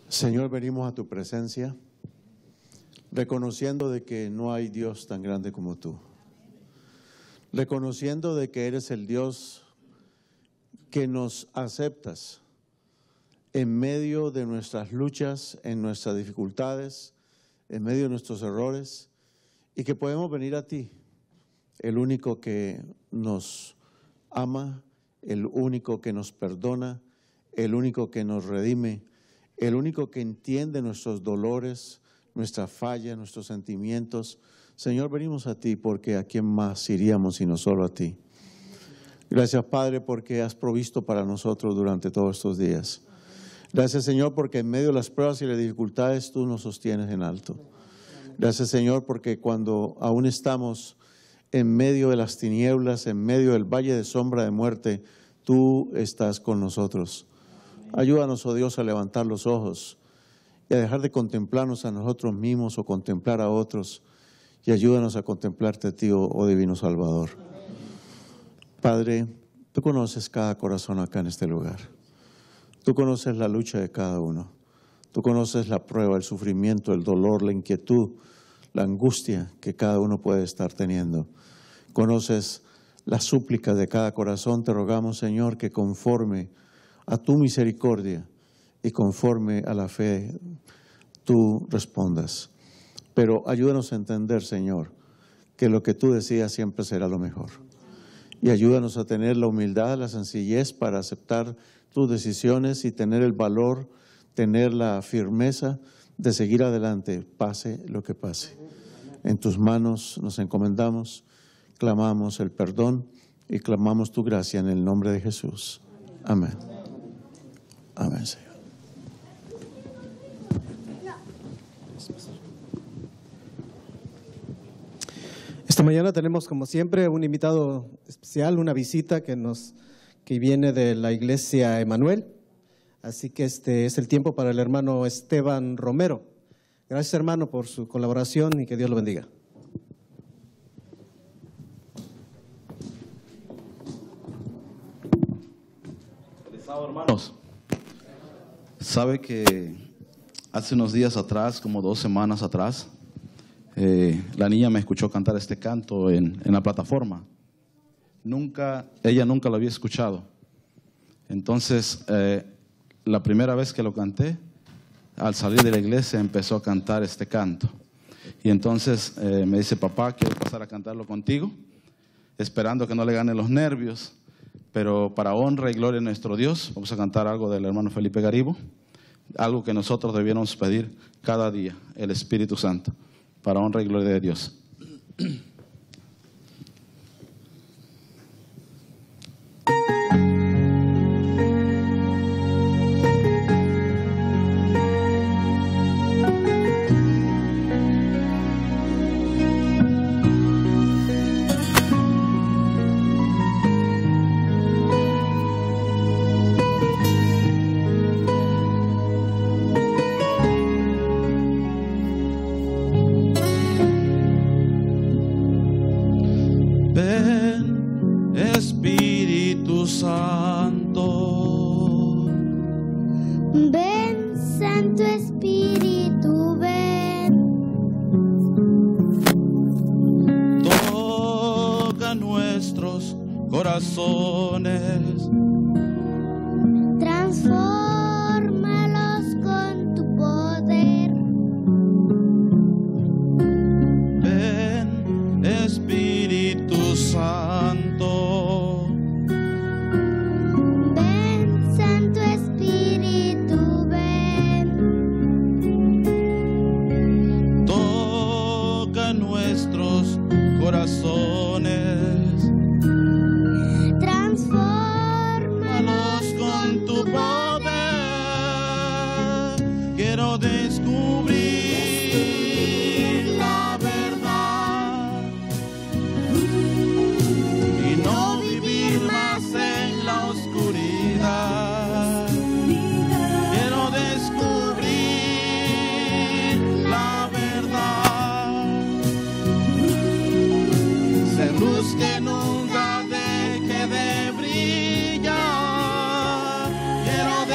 Señor, venimos a tu presencia reconociendo de que no hay Dios tan grande como tú. Reconociendo de que eres el Dios que nos aceptas en medio de nuestras luchas, en nuestras dificultades, en medio de nuestros errores, y que podemos venir a ti, el único que nos ama, el único que nos perdona, el único que nos redime, el único que entiende nuestros dolores, nuestras fallas, nuestros sentimientos. Señor, venimos a ti porque ¿a quién más iríamos sino solo a ti? Gracias, Padre, porque has provisto para nosotros durante todos estos días. Gracias, Señor, porque en medio de las pruebas y las dificultades tú nos sostienes en alto. Gracias, Señor, porque cuando aún estamos en medio de las tinieblas, en medio del valle de sombra de muerte, tú estás con nosotros. Ayúdanos, oh Dios, a levantar los ojos y a dejar de contemplarnos a nosotros mismos o contemplar a otros, y ayúdanos a contemplarte a ti, oh Divino Salvador. Padre, tú conoces cada corazón acá en este lugar. Tú conoces la lucha de cada uno. Tú conoces la prueba, el sufrimiento, el dolor, la inquietud, la angustia que cada uno puede estar teniendo. Conoces las súplicas de cada corazón. Te rogamos, Señor, que conforme a tu misericordia y conforme a la fe, tú respondas. Pero ayúdanos a entender, Señor, que lo que tú decías siempre será lo mejor. Y ayúdanos a tener la humildad, la sencillez para aceptar tus decisiones y tener el valor, tener la firmeza de seguir adelante, pase lo que pase. En tus manos nos encomendamos, clamamos el perdón y clamamos tu gracia en el nombre de Jesús. Amén. Amén, Señor. Esta mañana tenemos, como siempre, un invitado especial, una visita que viene de la Iglesia Emanuel. Así que este es el tiempo para el hermano Esteban Romero. Gracias, hermano, por su colaboración y que Dios lo bendiga. Feliz sábado, hermanos. Sabe que hace unos días atrás, como 2 semanas atrás, la niña me escuchó cantar este canto en la plataforma. Ella nunca lo había escuchado. Entonces, la primera vez que lo canté, al salir de la iglesia empezó a cantar este canto. Y entonces me dice, papá, quiero pasar a cantarlo contigo, esperando que no le ganen los nervios. Pero para honra y gloria de nuestro Dios, vamos a cantar algo del hermano Felipe Garibo, algo que nosotros debiéramos pedir cada día, el Espíritu Santo, para honra y gloria de Dios.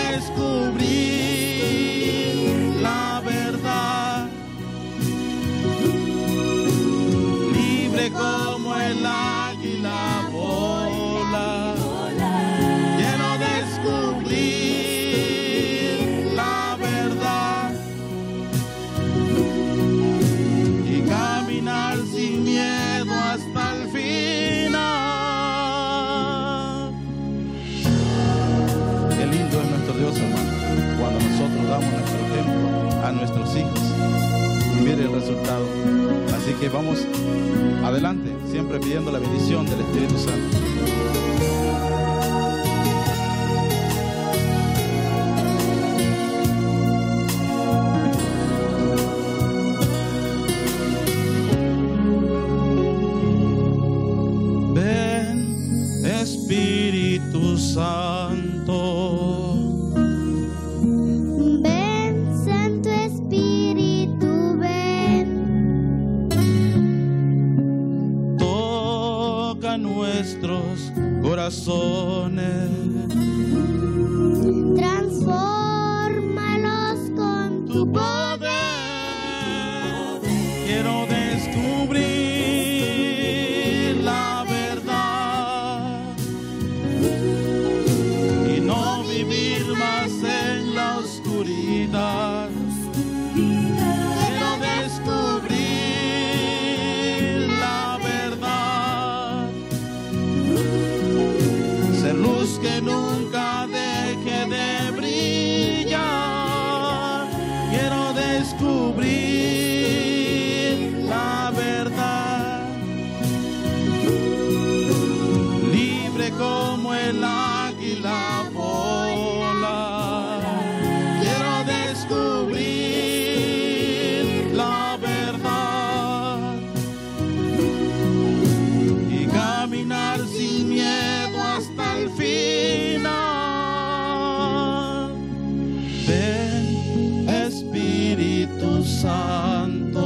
Descubrir como el águila vola. Quiero descubrir la verdad y caminar sin miedo hasta el final. Qué lindo es nuestro Dios, hermano, cuando nosotros damos nuestro ejemplo a nuestros hijos. Mire el resultado. Así que vamos adelante, siempre pidiendo la bendición del Espíritu Santo. Ven, Espíritu Santo. Nuestros corazones, transfórmalos con tu poder. Quiero descubrir la verdad y no vivir más en la oscuridad. Quiero descubrir la verdad, ser luz que nunca deje de brillar. Quiero descubrir la verdad, libre como el águila vola. Quiero descubrir la verdad y caminar sin miedo hasta el final. Ven, Espíritu Santo.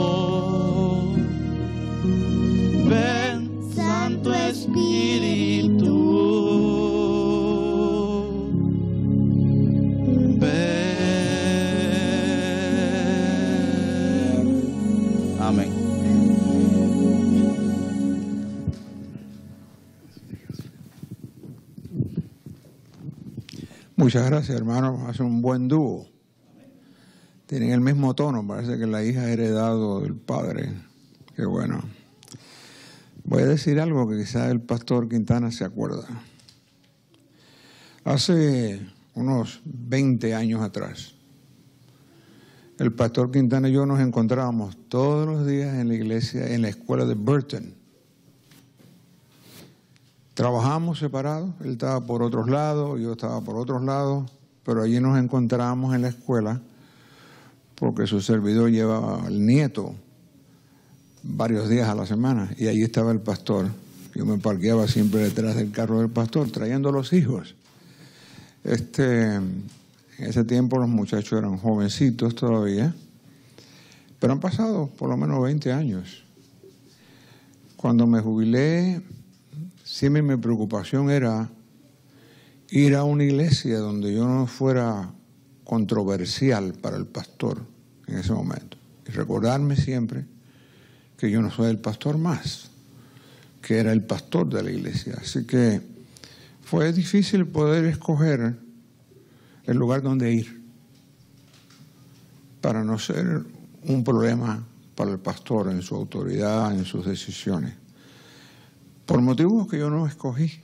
Ven, Santo Espíritu. Ven. Amén. Muchas gracias, hermano. Hace un buen dúo. Tienen el mismo tono. Parece que la hija ha heredado del padre. Qué bueno. Voy a decir algo que quizás el pastor Quintana se acuerda. Hace unos 20 años atrás, el pastor Quintana y yo nos encontrábamos todos los días en la iglesia, en la escuela de Burton. Trabajamos separados, él estaba por otros lados, yo estaba por otros lados, pero allí nos encontramos en la escuela porque su servidor llevaba al nieto varios días a la semana y allí estaba el pastor. Yo me parqueaba siempre detrás del carro del pastor, trayendo a los hijos. En ese tiempo los muchachos eran jovencitos todavía, pero han pasado por lo menos 20 años. Cuando me jubilé, siempre mi preocupación era ir a una iglesia donde yo no fuera controversial para el pastor en ese momento. Y recordarme siempre que yo no soy el pastor más, que era el pastor de la iglesia. Así que fue difícil poder escoger el lugar donde ir para no ser un problema para el pastor en su autoridad, en sus decisiones. Por motivos que yo no escogí,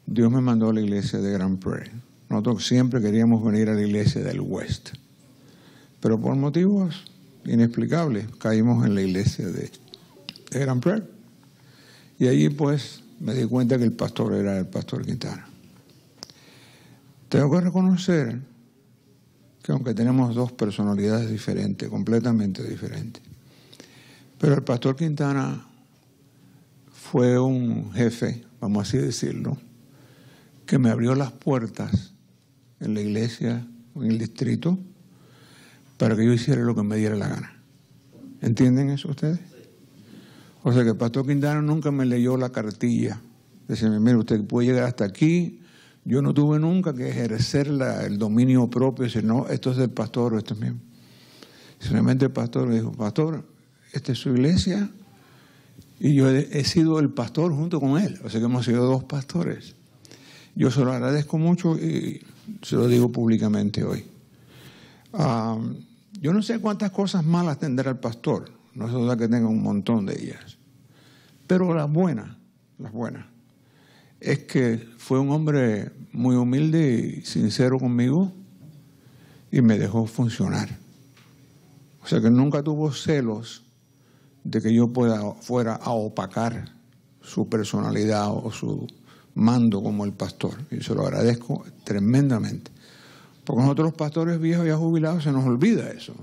Dios me mandó a la iglesia de Grand Prairie. Nosotros siempre queríamos venir a la iglesia del West, pero por motivos inexplicables caímos en la iglesia de Grand Prairie. Y allí pues me di cuenta que el pastor era el pastor Quintana. Tengo que reconocer que aunque tenemos dos personalidades diferentes, completamente diferentes, pero el pastor Quintana fue un jefe, vamos así decirlo, que me abrió las puertas en la iglesia, en el distrito, para que yo hiciera lo que me diera la gana. ¿Entienden eso ustedes? O sea que el pastor Quintana nunca me leyó la cartilla. Dice, mire, usted puede llegar hasta aquí. Yo no tuve nunca que ejercer el dominio propio, decir, no, esto es del pastor o esto es mío. Simplemente el pastor me dijo, pastor, esta es su iglesia Y yo he sido el pastor junto con él, o sea que hemos sido dos pastores. Yo se lo agradezco mucho y se lo digo públicamente hoy. Yo no sé cuántas cosas malas tendrá el pastor, no es duda que tenga un montón de ellas, pero las buenas, es que fue un hombre muy humilde y sincero conmigo y me dejó funcionar. O sea que nunca tuvo celos de que yo fuera a opacar su personalidad o su mando como el pastor. Y se lo agradezco tremendamente. Porque nosotros los pastores viejos ya jubilados se nos olvida eso.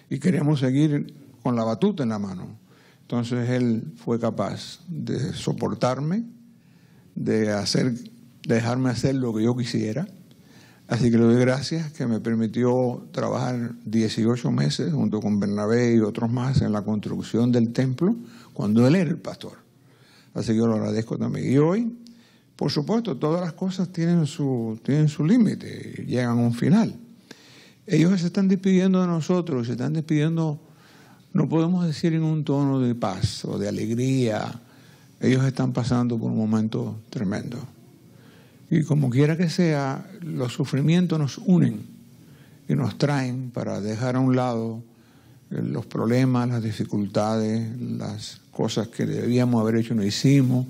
Y queremos seguir con la batuta en la mano. Entonces él fue capaz de soportarme, de dejarme hacer lo que yo quisiera. Así que le doy gracias que me permitió trabajar 18 meses junto con Bernabé y otros más en la construcción del templo cuando él era el pastor. Así que yo lo agradezco también. Y hoy, por supuesto, todas las cosas tienen su límite, llegan a un final. Ellos se están despidiendo de nosotros, se están despidiendo, no podemos decir en un tono de paz o de alegría. Ellos están pasando por un momento tremendo. Y como quiera que sea, los sufrimientos nos unen y nos traen para dejar a un lado los problemas, las dificultades, las cosas que debíamos haber hecho y no hicimos.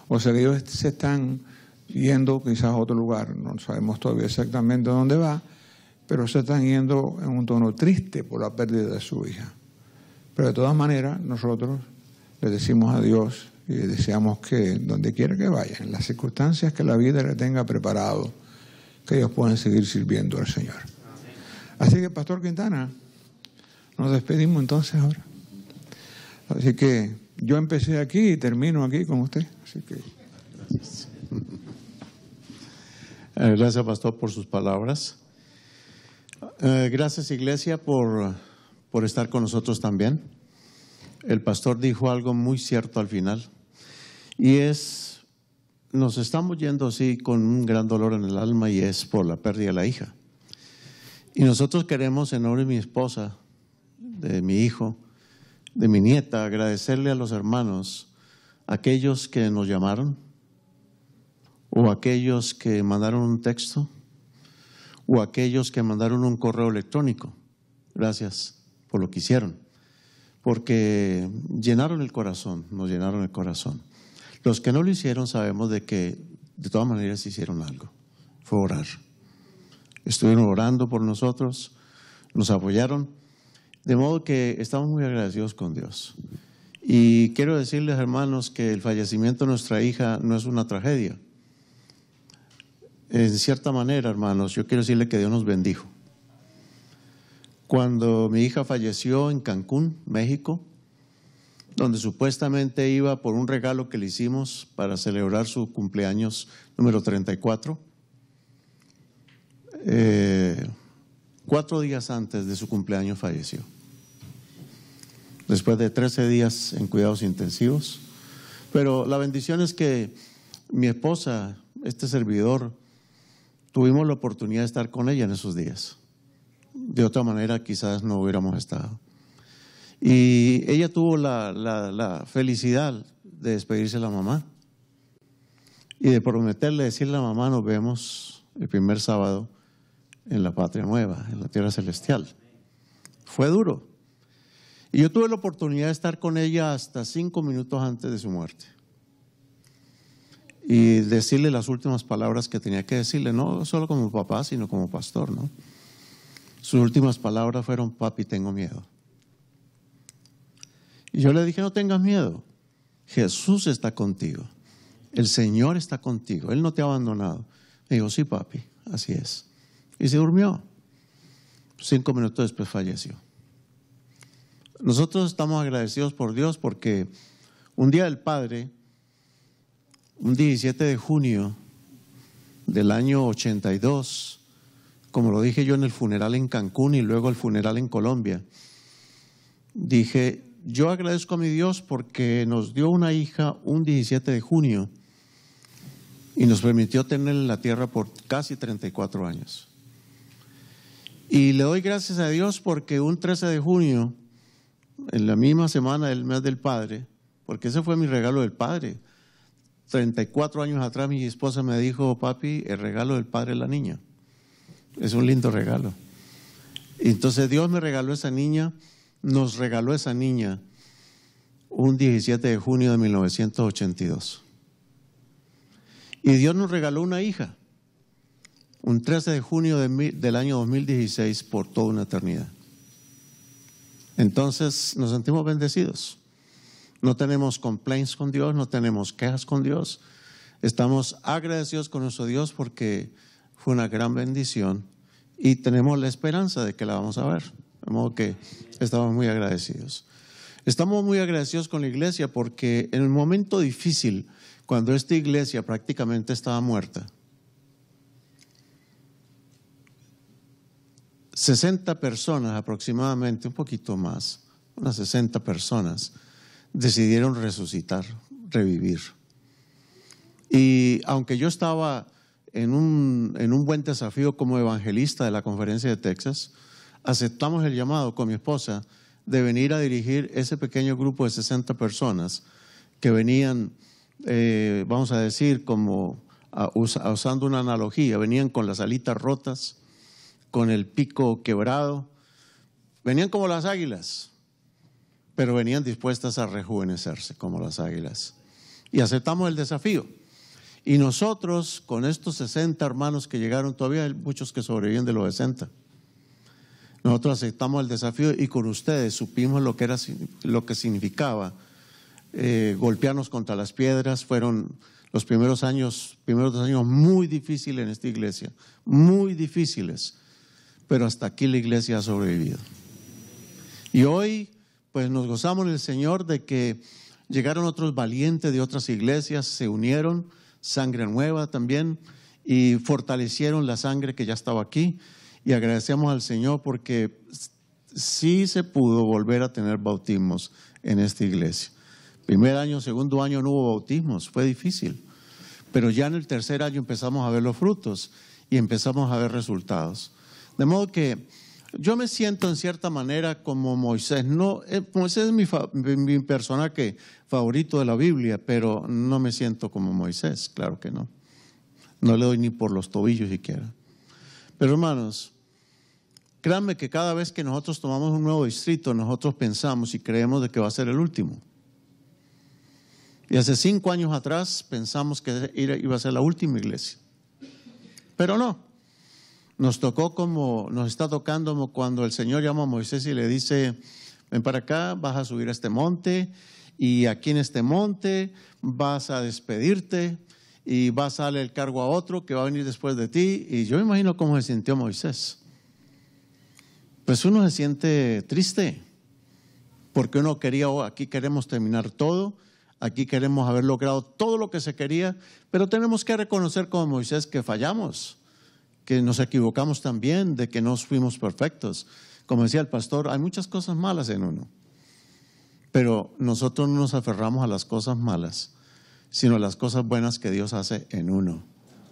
O sea que ellos se están yendo quizás a otro lugar, no sabemos todavía exactamente dónde va, pero se están yendo en un tono triste por la pérdida de su hija. Pero de todas maneras, nosotros le decimos a Dios y deseamos que donde quiera que vayan, en las circunstancias que la vida le tenga preparado, que ellos puedan seguir sirviendo al Señor. Así que, Pastor Quintana, nos despedimos entonces ahora. Así que yo empecé aquí y termino aquí con usted. Así que gracias. Gracias, Pastor, por sus palabras. Gracias, Iglesia, por estar con nosotros también. El pastor dijo algo muy cierto al final, y es, nos estamos yendo así con un gran dolor en el alma, y es por la pérdida de la hija. Y nosotros queremos, en nombre de mi esposa, de mi hijo, de mi nieta, agradecerle a los hermanos, aquellos que nos llamaron, o aquellos que mandaron un texto, o aquellos que mandaron un correo electrónico. Gracias por lo que hicieron, porque llenaron el corazón, nos llenaron el corazón. Los que no lo hicieron sabemos de que de todas maneras hicieron algo, fue orar. Estuvieron orando por nosotros, nos apoyaron, de modo que estamos muy agradecidos con Dios. Y quiero decirles, hermanos, que el fallecimiento de nuestra hija no es una tragedia. En cierta manera, hermanos, yo quiero decirle que Dios nos bendijo. Cuando mi hija falleció en Cancún, México, donde supuestamente iba por un regalo que le hicimos para celebrar su cumpleaños número 34, 4 días antes de su cumpleaños falleció. Después de 13 días en cuidados intensivos. Pero la bendición es que mi esposa, este servidor, tuvimos la oportunidad de estar con ella en esos días. De otra manera quizás no hubiéramos estado. Y ella tuvo la felicidad de despedirse de la mamá y de prometerle, decirle a la mamá, nos vemos el primer sábado en la patria nueva, en la tierra celestial. Fue duro. Y yo tuve la oportunidad de estar con ella hasta 5 minutos antes de su muerte. Y decirle las últimas palabras que tenía que decirle, no solo como papá, sino como pastor, ¿no? Sus últimas palabras fueron, papi, tengo miedo. Y yo le dije, no tengas miedo. Jesús está contigo. El Señor está contigo. Él no te ha abandonado. Me dijo, sí, papi, así es. Y se durmió. 5 minutos después falleció. Nosotros estamos agradecidos por Dios porque un día del Padre, un 17 de junio del año 82, como lo dije yo en el funeral en Cancún y luego el funeral en Colombia, dije, yo agradezco a mi Dios porque nos dio una hija un 17 de junio y nos permitió tenerla en la tierra por casi 34 años. Y le doy gracias a Dios porque un 13 de junio, en la misma semana del mes del Padre, porque ese fue mi regalo del Padre. 34 años atrás mi esposa me dijo, papi, el regalo del Padre es la niña. Es un lindo regalo. Y entonces Dios me regaló esa niña, nos regaló esa niña un 17 de junio de 1982. Y Dios nos regaló una hija, un 13 de junio del año 2016 por toda una eternidad. Entonces nos sentimos bendecidos. No tenemos complaints con Dios, no tenemos quejas con Dios. Estamos agradecidos con nuestro Dios porque fue una gran bendición y tenemos la esperanza de que la vamos a ver. De modo que estamos muy agradecidos. Estamos muy agradecidos con la iglesia porque en el momento difícil, cuando esta iglesia prácticamente estaba muerta, 60 personas aproximadamente, un poquito más, unas 60 personas, decidieron resucitar, revivir. Y aunque yo estaba en un buen desafío como evangelista de la Conferencia de Texas, aceptamos el llamado con mi esposa de venir a dirigir ese pequeño grupo de 60 personas que venían, vamos a decir, como usando una analogía, venían con las alitas rotas, con el pico quebrado, venían como las águilas, pero venían dispuestas a rejuvenecerse como las águilas. Y aceptamos el desafío. Y nosotros, con estos 60 hermanos que llegaron, todavía hay muchos que sobreviven de los 60. Nosotros aceptamos el desafío y con ustedes supimos lo que significaba golpearnos contra las piedras. Fueron los primeros 2 años muy difíciles en esta iglesia, muy difíciles, pero hasta aquí la iglesia ha sobrevivido. Y hoy pues nos gozamos en el Señor de que llegaron otros valientes de otras iglesias, se unieron, sangre nueva también, y fortalecieron la sangre que ya estaba aquí. Y agradecemos al Señor porque sí se pudo volver a tener bautismos en esta iglesia. Primer año, segundo año no hubo bautismos, fue difícil. Pero ya en el tercer año empezamos a ver los frutos y empezamos a ver resultados. De modo que yo me siento en cierta manera como Moisés. No, Moisés es mi personaje favorito de la Biblia, pero no me siento como Moisés, claro que no. No le doy ni por los tobillos siquiera. Pero hermanos, créanme que cada vez que nosotros tomamos un nuevo distrito, nosotros pensamos y creemos de que va a ser el último. Y hace 5 años atrás pensamos que iba a ser la última iglesia. Pero no. Nos está tocando como cuando el Señor llama a Moisés y le dice, ven para acá, vas a subir a este monte y aquí en este monte vas a despedirte y vas a darle el cargo a otro que va a venir después de ti. Y yo me imagino cómo se sintió Moisés. Pues uno se siente triste porque uno quería, aquí queremos terminar todo, aquí queremos haber logrado todo lo que se quería, pero tenemos que reconocer como Moisés que fallamos, que nos equivocamos también, de que no fuimos perfectos. Como decía el pastor, hay muchas cosas malas en uno, pero nosotros no nos aferramos a las cosas malas, sino a las cosas buenas que Dios hace en uno.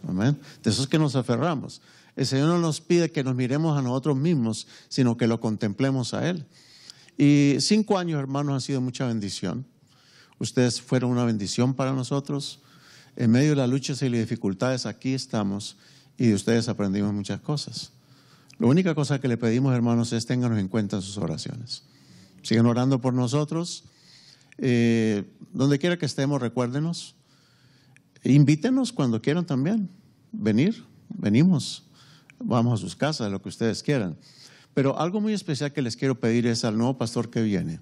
Amén. De eso es que nos aferramos. El Señor no nos pide que nos miremos a nosotros mismos, sino que lo contemplemos a Él. Y 5 años, hermanos, han sido mucha bendición. Ustedes fueron una bendición para nosotros. En medio de las luchas y las dificultades, aquí estamos. Y de ustedes aprendimos muchas cosas. La única cosa que le pedimos, hermanos, es ténganos en cuenta en sus oraciones. Sigan orando por nosotros. Donde quiera que estemos, recuérdenos. Invítenos cuando quieran también. Venimos. Vamos a sus casas, lo que ustedes quieran. Pero algo muy especial que les quiero pedir es al nuevo pastor que viene.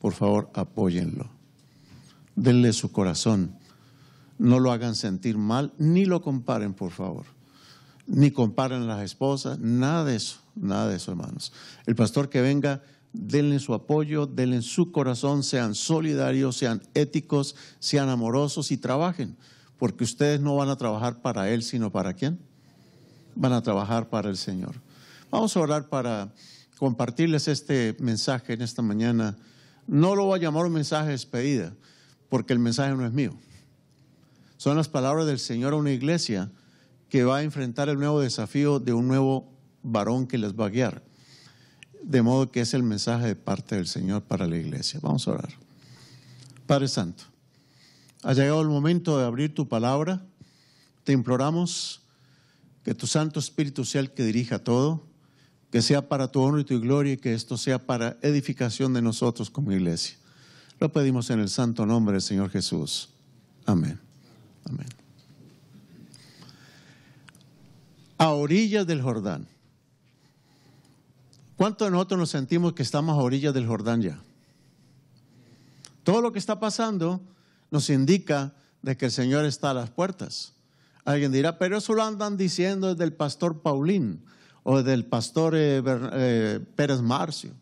Por favor, apóyenlo. Denle su corazón. No lo hagan sentir mal, ni lo comparen, por favor. Ni comparen las esposas, nada de eso, hermanos. El pastor que venga, denle su apoyo, denle su corazón, sean solidarios, sean éticos, sean amorosos y trabajen, porque ustedes no van a trabajar para él, sino ¿para quién? Van a trabajar para el Señor. Vamos a orar para compartirles este mensaje en esta mañana. No lo voy a llamar un mensaje de despedida, porque el mensaje no es mío. Son las palabras del Señor a una iglesia que va a enfrentar el nuevo desafío de un nuevo varón que les va a guiar. De modo que es el mensaje de parte del Señor para la iglesia. Vamos a orar. Padre Santo, ha llegado el momento de abrir tu palabra. Te imploramos que tu Santo Espíritu sea el que dirija todo, que sea para tu honor y tu gloria y que esto sea para edificación de nosotros como iglesia. Lo pedimos en el santo nombre del Señor Jesús. Amén. Amén. A orillas del Jordán. ¿Cuántos de nosotros nos sentimos que estamos a orillas del Jordán ya? Todo lo que está pasando nos indica de que el Señor está a las puertas. Alguien dirá, pero eso lo andan diciendo desde el pastor Paulín o del pastor Pérez Marcio.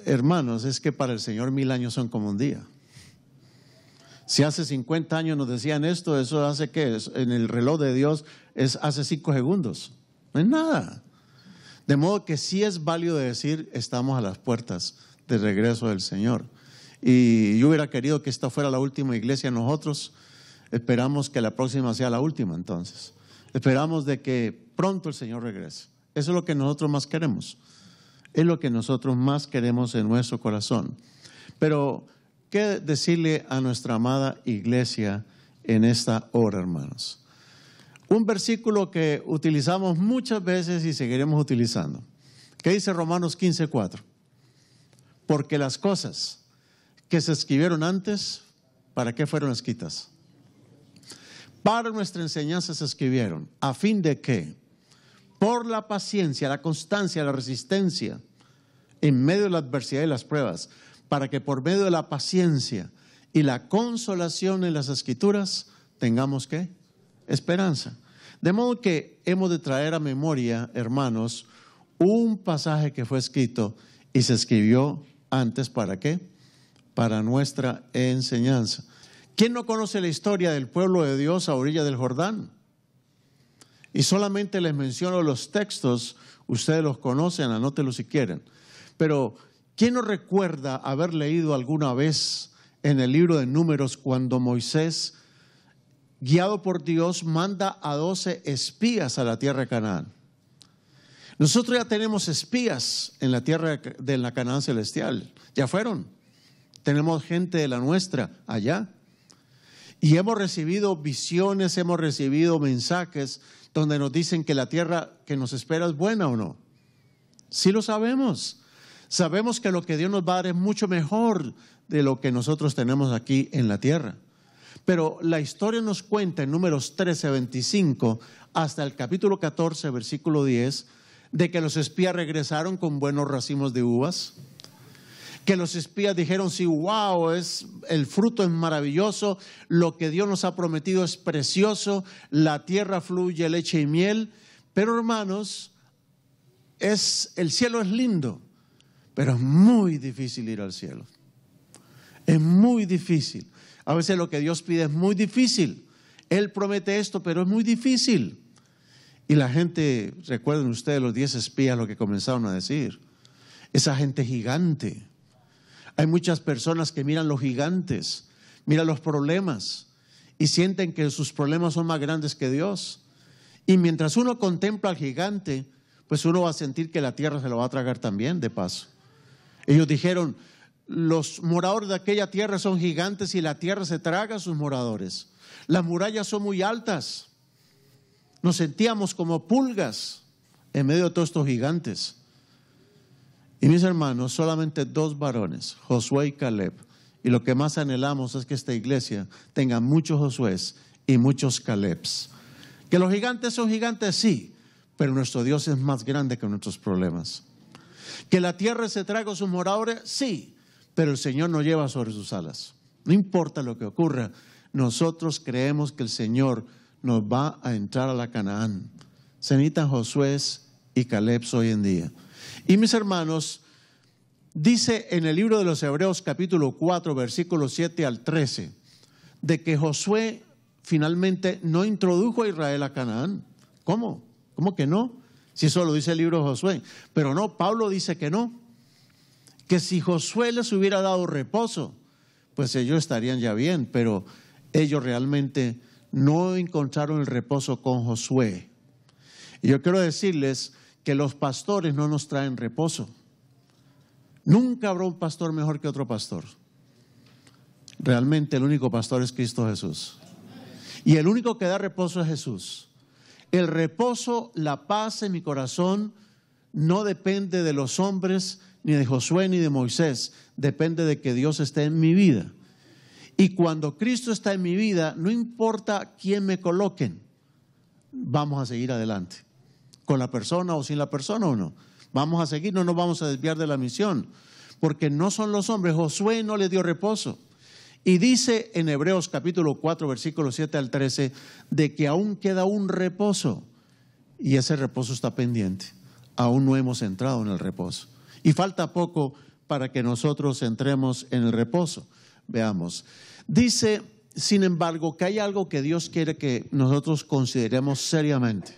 Hermanos, es que para el Señor 1000 años son como un día. Si hace 50 años nos decían esto, eso hace que en el reloj de Dios hace 5 segundos. No es nada. De modo que sí es válido decir, estamos a las puertas del regreso del Señor. Y yo hubiera querido que esta fuera la última iglesia. Nosotros esperamos que la próxima sea la última entonces. Esperamos de que pronto el Señor regrese. Eso es lo que nosotros más queremos. Es lo que nosotros más queremos en nuestro corazón. Pero, ¿qué decirle a nuestra amada iglesia en esta hora, hermanos? Un versículo que utilizamos muchas veces y seguiremos utilizando. ¿Qué dice Romanos 15:4? Porque las cosas que se escribieron antes, ¿para qué fueron escritas? Para nuestra enseñanza se escribieron, a fin de que, por la paciencia, la constancia, la resistencia, en medio de la adversidad y las pruebas, para que por medio de la paciencia y la consolación en las Escrituras, tengamos ¿qué? Esperanza. De modo que hemos de traer a memoria, hermanos, un pasaje que fue escrito y se escribió antes, ¿para qué? Para nuestra enseñanza. ¿Quién no conoce la historia del pueblo de Dios a orilla del Jordán? Y solamente les menciono los textos, ustedes los conocen, anótenlos si quieren. Pero, ¿quién no recuerda haber leído alguna vez en el libro de Números cuando Moisés, guiado por Dios, manda a 12 espías a la tierra de Canaán? Nosotros ya tenemos espías en la tierra de la Canaán celestial. Ya fueron. Tenemos gente de la nuestra allá. Y hemos recibido visiones, hemos recibido mensajes donde nos dicen que la tierra que nos espera es buena o no. Sí lo sabemos. Sabemos que lo que Dios nos va a dar es mucho mejor de lo que nosotros tenemos aquí en la tierra. Pero la historia nos cuenta en Números 13:25 hasta el capítulo 14, versículo 10, de que los espías regresaron con buenos racimos de uvas. Que los espías dijeron, sí, wow, el fruto es maravilloso, lo que Dios nos ha prometido es precioso, la tierra fluye leche y miel. Pero hermanos, el cielo es lindo, pero es muy difícil ir al cielo. Es muy difícil. A veces lo que Dios pide es muy difícil. Él promete esto, pero es muy difícil. Y la gente, recuerden ustedes los 10 espías lo que comenzaron a decir. Esa gente gigante. Hay muchas personas que miran los gigantes, miran los problemas y sienten que sus problemas son más grandes que Dios. Y mientras uno contempla al gigante, pues uno va a sentir que la tierra se lo va a tragar también de paso. Ellos dijeron, los moradores de aquella tierra son gigantes y la tierra se traga a sus moradores. Las murallas son muy altas. Nos sentíamos como pulgas en medio de todos estos gigantes. Y mis hermanos, solamente 2 varones, Josué y Caleb. Y lo que más anhelamos es que esta iglesia tenga muchos Josués y muchos Calebs. Que los gigantes son gigantes, sí, pero nuestro Dios es más grande que nuestros problemas. Que la tierra se traga a sus moradores, sí, pero el Señor nos lleva sobre sus alas. No importa lo que ocurra, nosotros creemos que el Señor nos va a entrar a la Canaán. Se necesitan Josué y Caleb hoy en día. Y mis hermanos, dice en el libro de los Hebreos capítulo 4, versículos 7 al 13, de que Josué finalmente no introdujo a Israel a Canaán. ¿Cómo? ¿Cómo que no? Si eso lo dice el libro de Josué. Pero no, Pablo dice que no. Que si Josué les hubiera dado reposo, pues ellos estarían ya bien, pero ellos realmente no encontraron el reposo con Josué. Y yo quiero decirles que los pastores no nos traen reposo. Nunca habrá un pastor mejor que otro pastor. Realmente el único pastor es Cristo Jesús. Y el único que da reposo es Jesús. El reposo, la paz en mi corazón no depende de los hombres, ni de Josué, ni de Moisés. Depende de que Dios esté en mi vida. Y cuando Cristo está en mi vida, no importa quién me coloquen, vamos a seguir adelante. Con la persona o sin la persona o no. Vamos a seguir, no nos vamos a desviar de la misión. Porque no son los hombres. Josué no le dio reposo. Y dice en Hebreos capítulo 4, versículos 7 al 13, de que aún queda un reposo. Y ese reposo está pendiente. Aún no hemos entrado en el reposo. Y falta poco para que nosotros entremos en el reposo. Veamos. Dice, sin embargo, que hay algo que Dios quiere que nosotros consideremos seriamente.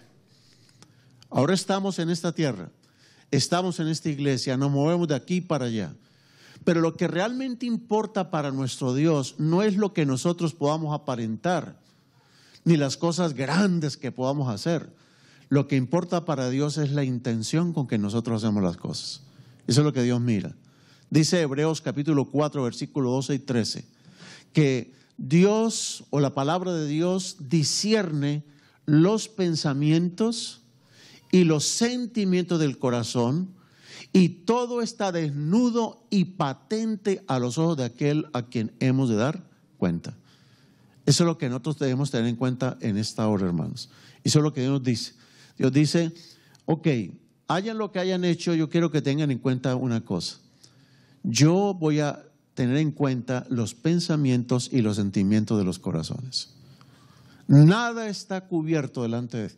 Ahora estamos en esta tierra, estamos en esta iglesia, nos movemos de aquí para allá. Pero lo que realmente importa para nuestro Dios no es lo que nosotros podamos aparentar, ni las cosas grandes que podamos hacer. Lo que importa para Dios es la intención con que nosotros hacemos las cosas. Eso es lo que Dios mira. Dice Hebreos capítulo 4, versículo 12 y 13, que Dios o la palabra de Dios discierne los pensamientos y los sentimientos del corazón, y todo está desnudo y patente a los ojos de aquel a quien hemos de dar cuenta. Eso es lo que nosotros debemos tener en cuenta en esta hora, hermanos. Eso es lo que Dios nos dice. Dios dice, ok, hayan lo que hayan hecho, yo quiero que tengan en cuenta una cosa. Yo voy a tener en cuenta los pensamientos y los sentimientos de los corazones. Nada está cubierto delante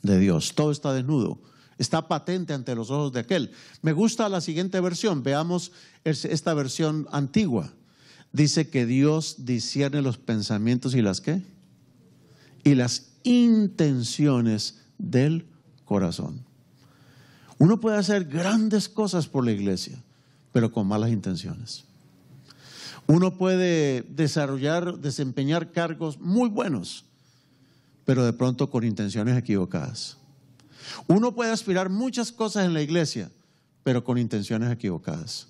de Dios, todo está desnudo, está patente ante los ojos de aquel. Me gusta la siguiente versión, veamos esta versión antigua. Dice que Dios discierne los pensamientos y las ¿qué? Y las intenciones del corazón. Uno puede hacer grandes cosas por la iglesia, pero con malas intenciones. Uno puede desempeñar cargos muy buenos, pero de pronto con intenciones equivocadas. Uno puede aspirar muchas cosas en la iglesia, pero con intenciones equivocadas.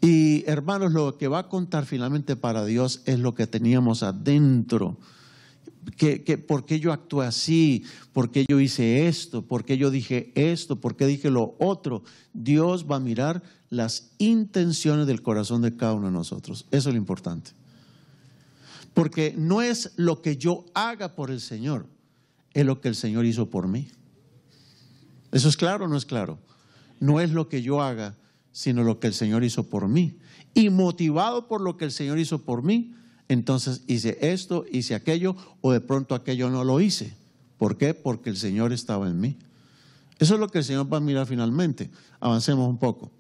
Y hermanos, lo que va a contar finalmente para Dios es lo que teníamos adentro. ¿Por qué yo actué así? ¿Por qué yo hice esto? ¿Por qué yo dije esto? ¿Por qué dije lo otro? Dios va a mirar las intenciones del corazón de cada uno de nosotros. Eso es lo importante. Porque no es lo que yo haga por el Señor, es lo que el Señor hizo por mí. ¿Eso es claro o no es claro? No es lo que yo haga, sino lo que el Señor hizo por mí. Y motivado por lo que el Señor hizo por mí, entonces hice esto, hice aquello, o de pronto aquello no lo hice. ¿Por qué? Porque el Señor estaba en mí. Eso es lo que el Señor va a mirar finalmente. Avancemos un poco.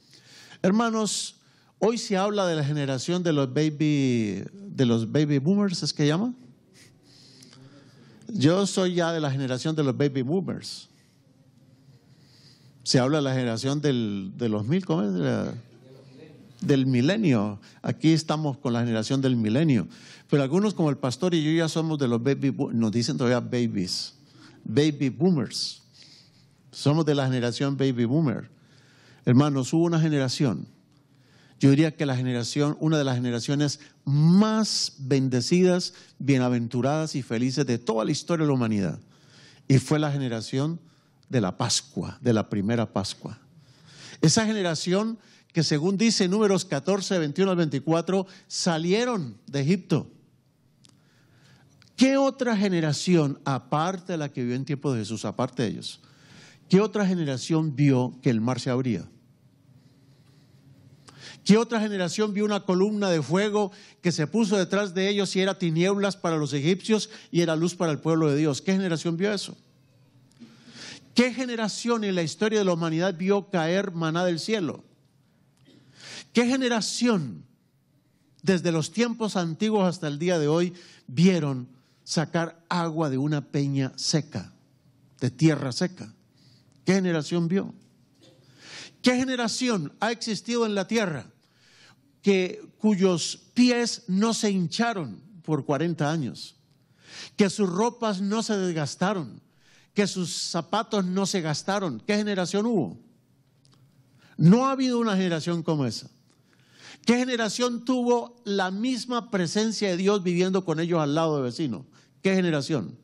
Hermanos, hoy se habla de la generación de los baby boomers, ¿es que llama? Yo soy ya de la generación de los baby boomers. Se habla de la generación de los mil, ¿cómo es? Del milenio. Aquí estamos con la generación del milenio. Pero algunos como el pastor y yo ya somos de los baby boomers. Nos dicen todavía babies. Baby boomers. Somos de la generación baby boomer. Hermanos, hubo una generación. Yo diría que una de las generaciones más bendecidas, bienaventuradas y felices de toda la historia de la humanidad. Y fue la generación de la Pascua, de la primera Pascua. Esa generación que según dice Números 14, 21 al 24, salieron de Egipto. ¿Qué otra generación, aparte de la que vivió en tiempo de Jesús, aparte de ellos, qué otra generación vio que el mar se abría? ¿Qué otra generación vio una columna de fuego que se puso detrás de ellos y era tinieblas para los egipcios y era luz para el pueblo de Dios? ¿Qué generación vio eso? ¿Qué generación en la historia de la humanidad vio caer maná del cielo? ¿Qué generación desde los tiempos antiguos hasta el día de hoy vieron sacar agua de una peña seca, de tierra seca? ¿Qué generación vio? ¿Qué generación ha existido en la tierra cuyos pies no se hincharon por 40 años? Que sus ropas no se desgastaron, que sus zapatos no se gastaron. ¿Qué generación hubo? No ha habido una generación como esa. ¿Qué generación tuvo la misma presencia de Dios viviendo con ellos al lado de vecino? ¿Qué generación?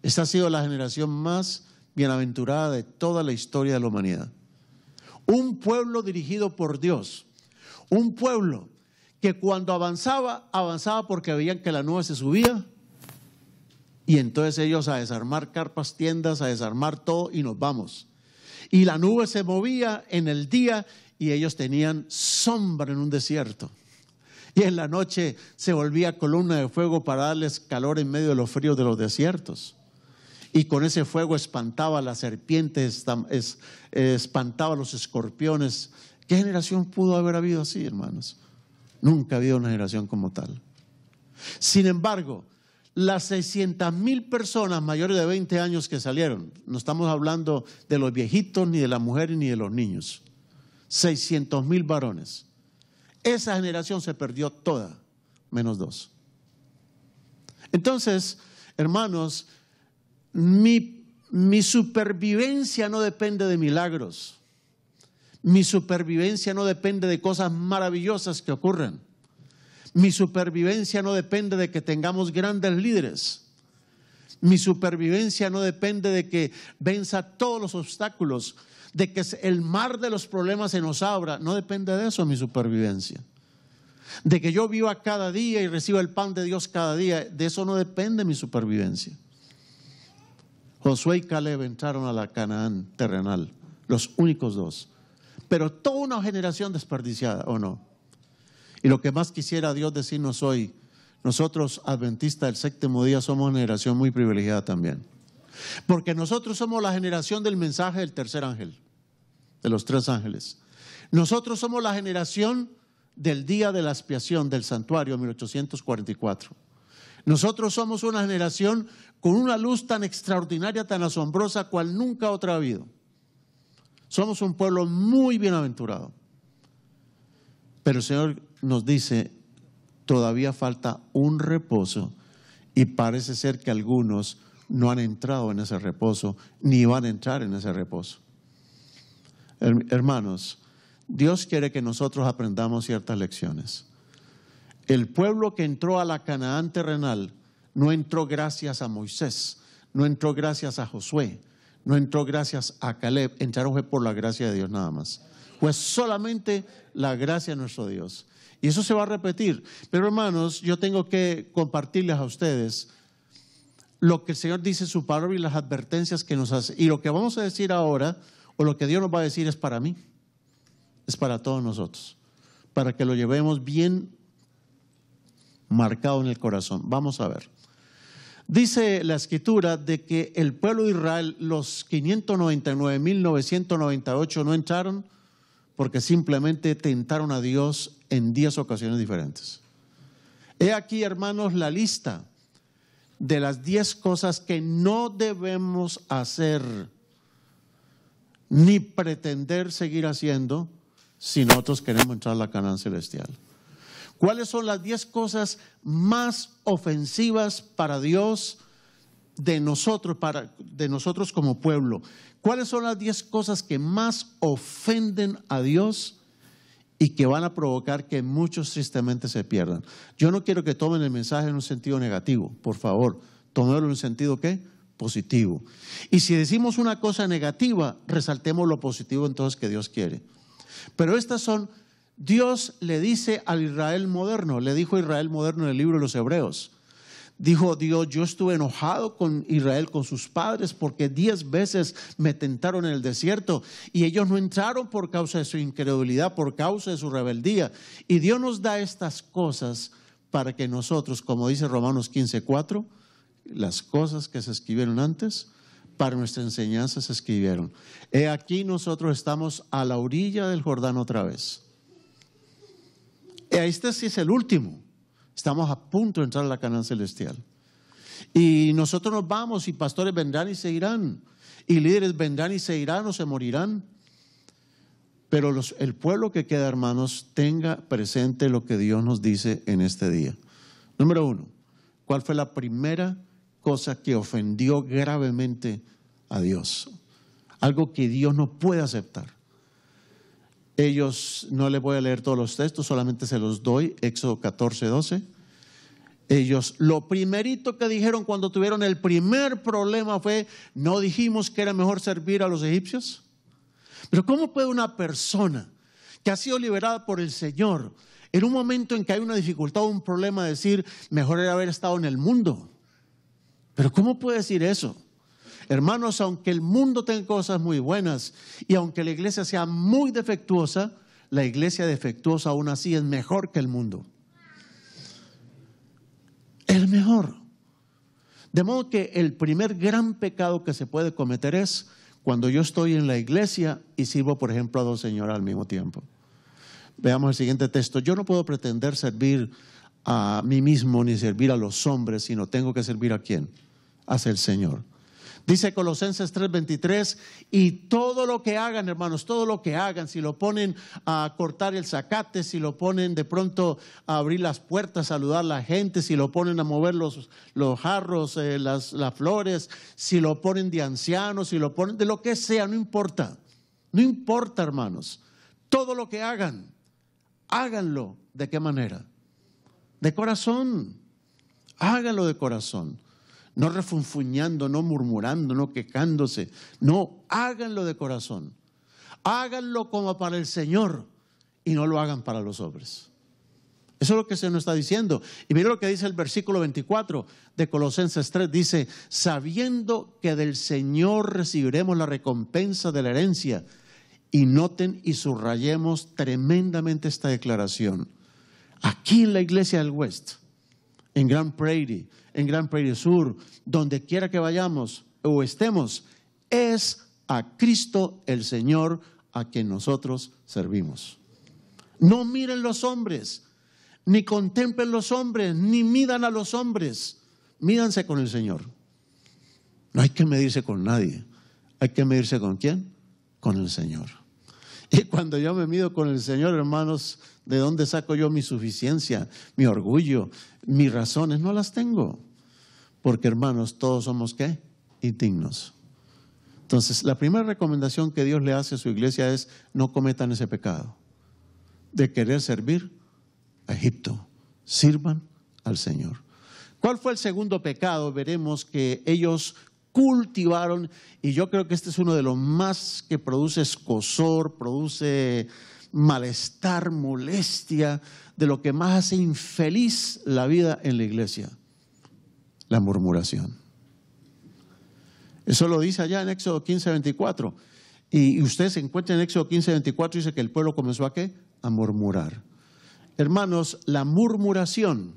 Esta ha sido la generación más bienaventurada de toda la historia de la humanidad. Un pueblo dirigido por Dios. Un pueblo que cuando avanzaba, avanzaba porque veían que la nube se subía. Y entonces ellos a desarmar carpas, tiendas, a desarmar todo y nos vamos. Y la nube se movía en el día y ellos tenían sombra en un desierto. Y en la noche se volvía columna de fuego para darles calor en medio de los fríos de los desiertos. Y con ese fuego espantaba a las serpientes, espantaba a los escorpiones. ¿Qué generación pudo haber habido así, hermanos? Nunca ha habido una generación como tal. Sin embargo, las 600,000 personas mayores de 20 años que salieron, no estamos hablando de los viejitos, ni de las mujeres, ni de los niños. 600,000 varones. Esa generación se perdió toda, menos 2. Entonces, hermanos, mi supervivencia no depende de milagros. Mi supervivencia no depende de cosas maravillosas que ocurren. Mi supervivencia no depende de que tengamos grandes líderes. Mi supervivencia no depende de que venza todos los obstáculos, de que el mar de los problemas se nos abra. No depende de eso mi supervivencia. De que yo viva cada día y reciba el pan de Dios cada día, de eso no depende mi supervivencia. Josué y Caleb entraron a la Canaán terrenal, los únicos 2. Pero toda una generación desperdiciada, ¿o no? Y lo que más quisiera Dios decirnos hoy, nosotros adventistas del séptimo día somos una generación muy privilegiada también. Porque nosotros somos la generación del mensaje del tercer ángel, de los 3 ángeles. Nosotros somos la generación del día de la expiación del santuario 1844. Nosotros somos una generación con una luz tan extraordinaria, tan asombrosa, cual nunca otra ha habido. Somos un pueblo muy bienaventurado. Pero el Señor nos dice, todavía falta un reposo y parece ser que algunos no han entrado en ese reposo, ni van a entrar en ese reposo. Hermanos, Dios quiere que nosotros aprendamos ciertas lecciones. El pueblo que entró a la Canaán terrenal no entró gracias a Moisés, no entró gracias a Josué, no entró gracias a Caleb, entraron fue por la gracia de Dios nada más. Pues solamente la gracia de nuestro Dios. Y eso se va a repetir. Pero hermanos, yo tengo que compartirles a ustedes lo que el Señor dice en su palabra y las advertencias que nos hace. Y lo que vamos a decir ahora, o lo que Dios nos va a decir, es para mí, es para todos nosotros, para que lo llevemos bien marcado en el corazón. Vamos a ver. Dice la Escritura de que el pueblo de Israel, los 599,998 no entraron porque simplemente tentaron a Dios en 10 ocasiones diferentes. He aquí, hermanos, la lista de las 10 cosas que no debemos hacer ni pretender seguir haciendo si nosotros queremos entrar a la Canaán celestial. ¿Cuáles son las 10 cosas más ofensivas para Dios de nosotros como pueblo? ¿Cuáles son las 10 cosas que más ofenden a Dios y que van a provocar que muchos tristemente se pierdan? Yo no quiero que tomen el mensaje en un sentido negativo, por favor, tómenlo en un sentido ¿qué? Positivo. Y si decimos una cosa negativa, resaltemos lo positivo entonces que Dios quiere. Pero estas son, Dios le dice al Israel moderno, le dijo a Israel moderno en el libro de los Hebreos, dijo Dios, yo estuve enojado con Israel, con sus padres, porque 10 veces me tentaron en el desierto y ellos no entraron por causa de su incredulidad, por causa de su rebeldía. Y Dios nos da estas cosas para que nosotros, como dice Romanos 15:4, las cosas que se escribieron antes, para nuestra enseñanza se escribieron. He aquí nosotros estamos a la orilla del Jordán otra vez. Este sí es el último. Estamos a punto de entrar a la Canaán celestial. Y nosotros nos vamos y pastores vendrán y se irán. Y líderes vendrán y se irán o se morirán. Pero el pueblo que queda, hermanos, tenga presente lo que Dios nos dice en este día. Número 1, ¿cuál fue la primera cosa que ofendió gravemente a Dios? Algo que Dios no puede aceptar. Ellos, no les voy a leer todos los textos, solamente se los doy. Éxodo 14, 12. Ellos, lo primerito que dijeron cuando tuvieron el primer problema fue: ¿no dijimos que era mejor servir a los egipcios? Pero ¿cómo puede una persona que ha sido liberada por el Señor, en un momento en que hay una dificultad o un problema, decir: mejor era haber estado en el mundo? Pero ¿cómo puede decir eso? Hermanos, aunque el mundo tenga cosas muy buenas y aunque la iglesia sea muy defectuosa, la iglesia defectuosa aún así es mejor que el mundo. Es mejor. De modo que el primer gran pecado que se puede cometer es cuando yo estoy en la iglesia y sirvo, por ejemplo, a dos señoras al mismo tiempo. Veamos el siguiente texto. Yo no puedo pretender servir a mí mismo ni servir a los hombres, sino tengo que servir ¿a quién? Hacia el Señor. Dice Colosenses 3:23, y todo lo que hagan, hermanos, todo lo que hagan, si lo ponen a cortar el zacate, si lo ponen de pronto a abrir las puertas, a saludar a la gente, si lo ponen a mover los jarros, las flores, si lo ponen de ancianos, si lo ponen de lo que sea, no importa. No importa, hermanos. Todo lo que hagan, háganlo. ¿De qué manera? De corazón. Háganlo de corazón. No refunfuñando, no murmurando, no quejándose. No, háganlo de corazón. Háganlo como para el Señor y no lo hagan para los hombres. Eso es lo que se nos está diciendo. Y mira lo que dice el versículo 24 de Colosenses 3. Dice: sabiendo que del Señor recibiremos la recompensa de la herencia. Y noten y subrayemos tremendamente esta declaración. Aquí en la iglesia del West, en Grand Prairie, en Grand Prairie Sur, donde quiera que vayamos o estemos, es a Cristo el Señor a quien nosotros servimos. No miren los hombres, ni contemplen los hombres, ni midan a los hombres. Mídanse con el Señor. No hay que medirse con nadie. Hay que medirse ¿con quién? Con el Señor. Y cuando yo me mido con el Señor, hermanos, ¿de dónde saco yo mi suficiencia, mi orgullo, mis razones? No las tengo. Porque, hermanos, todos somos ¿qué? Indignos. Entonces, la primera recomendación que Dios le hace a su iglesia es: no cometan ese pecado de querer servir a Egipto. Sirvan al Señor. ¿Cuál fue el segundo pecado? Veremos que ellos cultivaron, y yo creo que este es uno de los más que produce escozor, produce malestar, molestia, de lo que más hace infeliz la vida en la iglesia: la murmuración. Eso lo dice allá en Éxodo 15:24. Y usted se encuentra en Éxodo 15:24, dice que el pueblo comenzó ¿a qué? A murmurar. Hermanos, la murmuración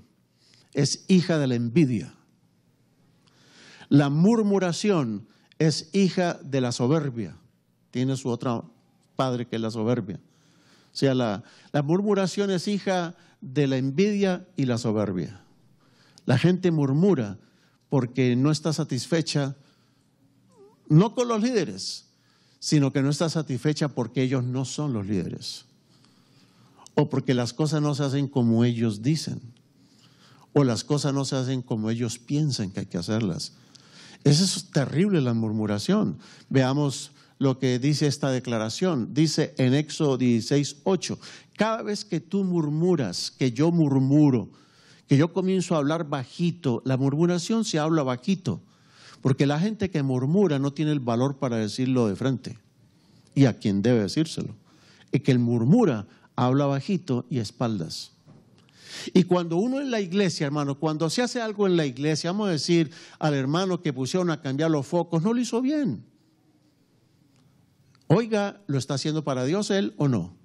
es hija de la envidia. La murmuración es hija de la soberbia. Tiene su otro padre que es la soberbia. O sea, la murmuración es hija de la envidia y la soberbia. La gente murmura porque no está satisfecha, no con los líderes, sino que no está satisfecha porque ellos no son los líderes. O porque las cosas no se hacen como ellos dicen. O las cosas no se hacen como ellos piensan que hay que hacerlas. Eso es terrible, la murmuración. Veamos lo que dice esta declaración. Dice en Éxodo 16:8, cada vez que tú murmuras, que yo murmuro, que yo comienzo a hablar bajito, la murmuración se habla bajito, porque la gente que murmura no tiene el valor para decirlo de frente, y a quien debe decírselo. Y que el murmura habla bajito y a espaldas. Y cuando uno en la iglesia, hermano, cuando se hace algo en la iglesia, vamos a decir al hermano que pusieron a cambiar los focos, no lo hizo bien. Oiga, ¿lo está haciendo para Dios él o no?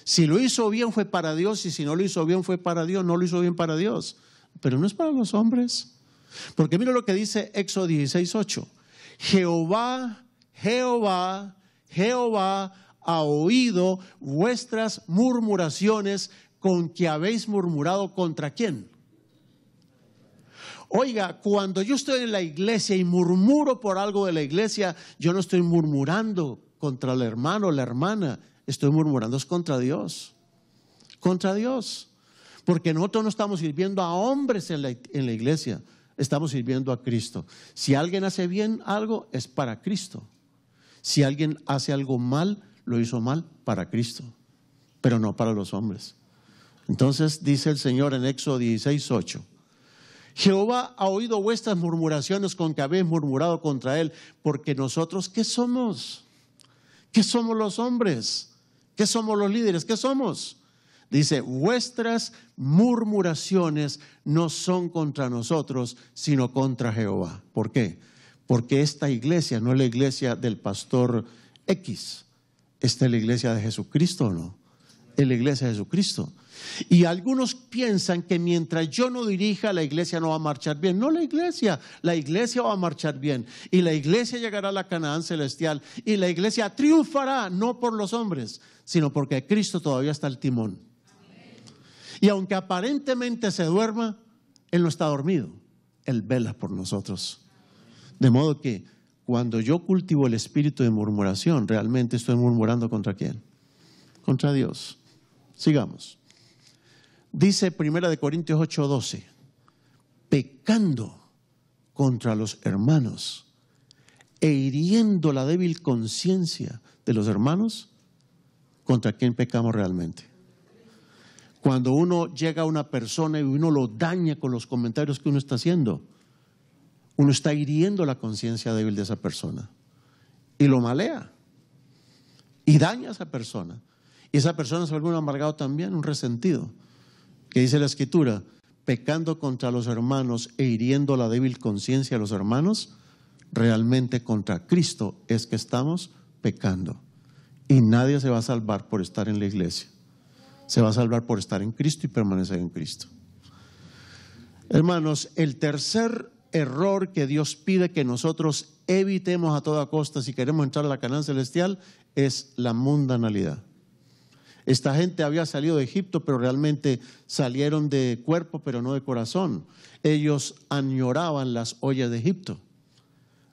Si lo hizo bien fue para Dios, y si no lo hizo bien fue para Dios, no lo hizo bien para Dios. Pero no es para los hombres. Porque mira lo que dice Éxodo 16:8. Jehová ha oído vuestras murmuraciones con que habéis murmurado contra quién. Oiga, cuando yo estoy en la iglesia y murmuro por algo de la iglesia, yo no estoy murmurando contra el hermano o la hermana, estoy murmurando es contra Dios. Contra Dios. Porque nosotros no estamos sirviendo a hombres en la iglesia, estamos sirviendo a Cristo. Si alguien hace bien algo, es para Cristo. Si alguien hace algo mal, lo hizo mal para Cristo. pero no para los hombres. Entonces dice el Señor en Éxodo 16:8, Jehová ha oído vuestras murmuraciones con que habéis murmurado contra él, porque nosotros, ¿qué somos? ¿Qué somos los hombres? ¿Qué somos los líderes? ¿Qué somos? Dice, vuestras murmuraciones no son contra nosotros, sino contra Jehová. ¿Por qué? Porque esta iglesia no es la iglesia del pastor X. Esta es la iglesia de Jesucristo, ¿o no? Es la iglesia de Jesucristo. Y algunos piensan que mientras yo no dirija, la iglesia no va a marchar bien. No, la iglesia va a marchar bien. Y la iglesia llegará a la Canaán celestial. Y la iglesia triunfará, no por los hombres, sino porque Cristo todavía está al timón. Y aunque aparentemente se duerma, Él no está dormido. Él vela por nosotros. De modo que cuando yo cultivo el espíritu de murmuración, realmente estoy murmurando ¿contra quién? Contra Dios. Sigamos. Dice 1 Corintios 8:12, pecando contra los hermanos e hiriendo la débil conciencia de los hermanos, ¿contra quién pecamos realmente? Cuando uno llega a una persona y uno lo daña con los comentarios que uno está haciendo, uno está hiriendo la conciencia débil de esa persona y lo malea y daña a esa persona. Y esa persona se vuelve un amargado también, un resentido. Que dice la Escritura, pecando contra los hermanos e hiriendo la débil conciencia de los hermanos, realmente contra Cristo es que estamos pecando. Y nadie se va a salvar por estar en la iglesia. Se va a salvar por estar en Cristo y permanecer en Cristo. Hermanos, el tercer error que Dios pide que nosotros evitemos a toda costa si queremos entrar a la Canaán celestial es la mundanalidad. Esta gente había salido de Egipto, pero realmente salieron de cuerpo, pero no de corazón. Ellos añoraban las ollas de Egipto,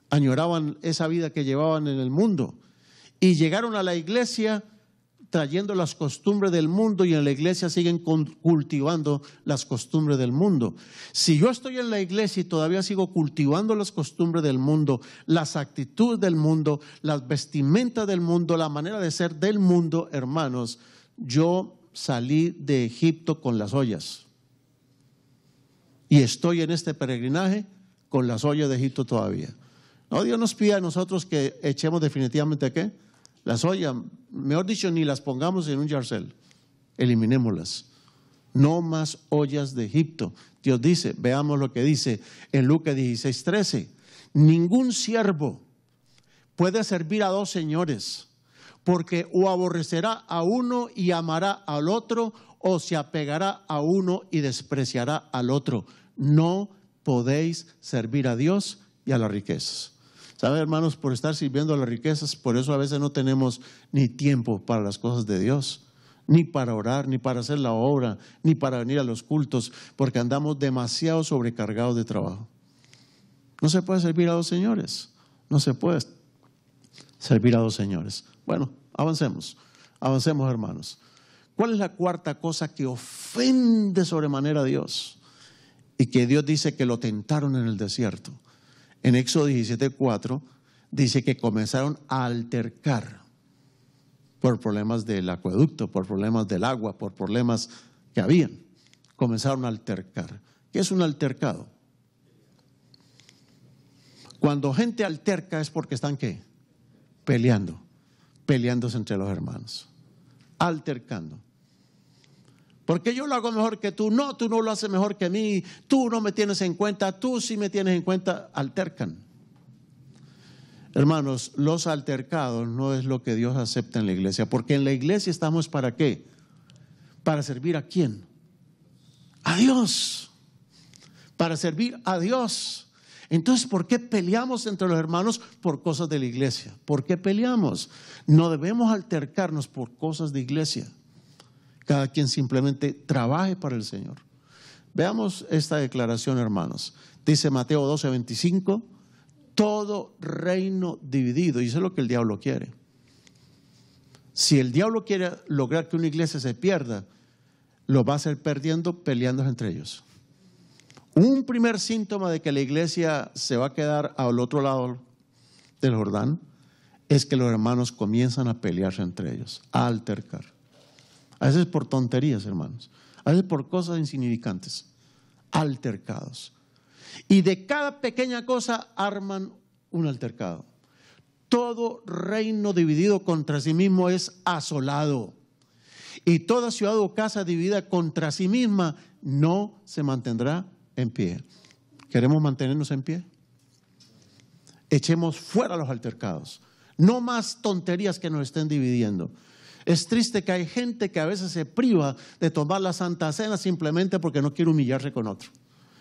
añoraban esa vida que llevaban en el mundo. Y llegaron a la iglesia trayendo las costumbres del mundo y en la iglesia siguen cultivando las costumbres del mundo. Si yo estoy en la iglesia y todavía sigo cultivando las costumbres del mundo, las actitudes del mundo, las vestimentas del mundo, la manera de ser del mundo, hermanos, yo salí de Egipto con las ollas y estoy en este peregrinaje con las ollas de Egipto todavía. No, Dios nos pide a nosotros que echemos definitivamente ¿qué? Las ollas, mejor dicho, ni las pongamos en un yarcel, eliminémoslas. No más ollas de Egipto. Dios dice, veamos lo que dice en Lucas 16:13, ningún siervo puede servir a dos señores, porque o aborrecerá a uno y amará al otro, o se apegará a uno y despreciará al otro. No podéis servir a Dios y a las riquezas. ¿Sabe, hermanos? Por estar sirviendo a las riquezas, por eso a veces no tenemos ni tiempo para las cosas de Dios, ni para orar, ni para hacer la obra, ni para venir a los cultos, porque andamos demasiado sobrecargados de trabajo. No se puede servir a dos señores, no se puede servir a dos señores. Bueno, avancemos, hermanos. ¿Cuál es la cuarta cosa que ofende sobremanera a Dios? Y que Dios dice que lo tentaron en el desierto. En Éxodo 17:4 dice que comenzaron a altercar por problemas del acueducto, por problemas del agua, por problemas que habían. Comenzaron a altercar. ¿Qué es un altercado? Cuando gente alterca es porque están ¿qué? Peleándose entre los hermanos, altercando. Porque yo lo hago mejor que tú, no, tú no lo haces mejor que mí, tú no me tienes en cuenta, tú sí me tienes en cuenta, altercan. Hermanos, los altercados no es lo que Dios acepta en la iglesia, porque en la iglesia estamos ¿para qué? ¿Para servir a quién? A Dios, para servir a Dios. Entonces, ¿por qué peleamos entre los hermanos por cosas de la iglesia? ¿Por qué peleamos? No debemos altercarnos por cosas de iglesia. Cada quien simplemente trabaje para el Señor. Veamos esta declaración, hermanos. Dice Mateo 12:25, todo reino dividido, y eso es lo que el diablo quiere. Si el diablo quiere lograr que una iglesia se pierda, lo va a hacer perdiendo, peleándose entre ellos. Un primer síntoma de que la iglesia se va a quedar al otro lado del Jordán es que los hermanos comienzan a pelearse entre ellos, a altercar. A veces por tonterías, hermanos. A veces por cosas insignificantes. Altercados. Y de cada pequeña cosa arman un altercado. Todo reino dividido contra sí mismo es asolado. Y toda ciudad o casa dividida contra sí misma no se mantendrá en pie. ¿Queremos mantenernos en pie? Echemos fuera los altercados. No más tonterías que nos estén dividiendo. Es triste que hay gente que a veces se priva de tomar la Santa Cena simplemente porque no quiere humillarse con otro.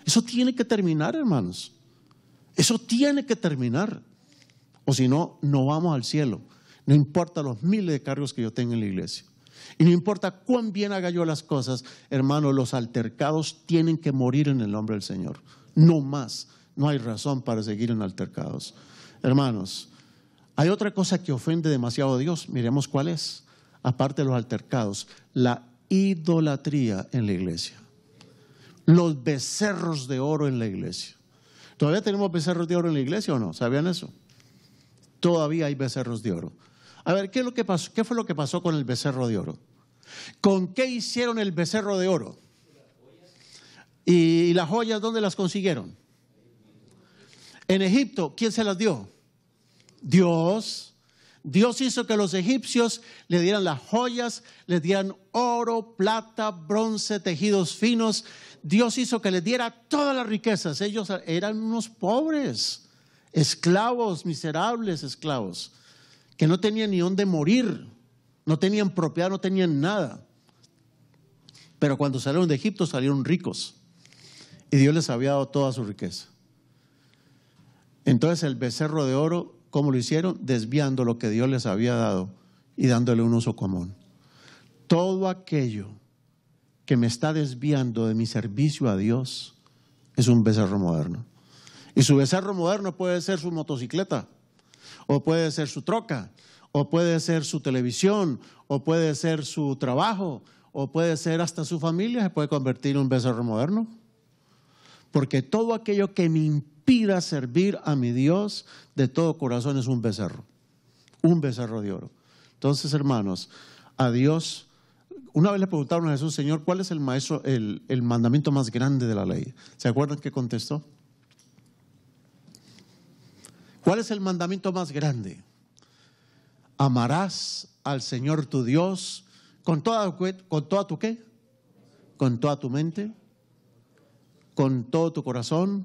Eso tiene que terminar, hermanos. Eso tiene que terminar. O si no, no vamos al cielo. No importa los miles de cargos que yo tenga en la iglesia. Y no importa cuán bien haga yo las cosas, hermanos, los altercados tienen que morir en el nombre del Señor. No más. No hay razón para seguir en altercados. Hermanos, hay otra cosa que ofende demasiado a Dios. Miremos cuál es. Aparte de los altercados, la idolatría en la iglesia. Los becerros de oro en la iglesia. ¿Todavía tenemos becerros de oro en la iglesia o no? ¿Sabían eso? Todavía hay becerros de oro. A ver, ¿qué es lo que pasó? ¿Qué fue lo que pasó con el becerro de oro? ¿Con qué hicieron el becerro de oro? ¿Y las joyas dónde las consiguieron? En Egipto, ¿quién se las dio? Dios. Dios hizo que los egipcios le dieran las joyas, les dieran oro, plata, bronce, tejidos finos. Dios hizo que les diera todas las riquezas. Ellos eran unos pobres, esclavos, miserables esclavos, que no tenían ni dónde morir, no tenían propiedad, no tenían nada. Pero cuando salieron de Egipto salieron ricos y Dios les había dado toda su riqueza. Entonces el becerro de oro, ¿cómo lo hicieron? Desviando lo que Dios les había dado y dándole un uso común. Todo aquello que me está desviando de mi servicio a Dios es un becerro moderno. Y su becerro moderno puede ser su motocicleta, o puede ser su troca, o puede ser su televisión, o puede ser su trabajo, o puede ser hasta su familia. Se puede convertir en un becerro moderno. Porque todo aquello que me impida servir a mi Dios de todo corazón es un becerro de oro. Entonces, hermanos, a Dios, una vez le preguntaron a Jesús: Señor, ¿cuál es el mandamiento más grande de la ley? ¿Se acuerdan qué contestó? ¿Cuál es el mandamiento más grande? Amarás al Señor tu Dios con toda tu ¿qué? Con toda tu mente, con todo tu corazón,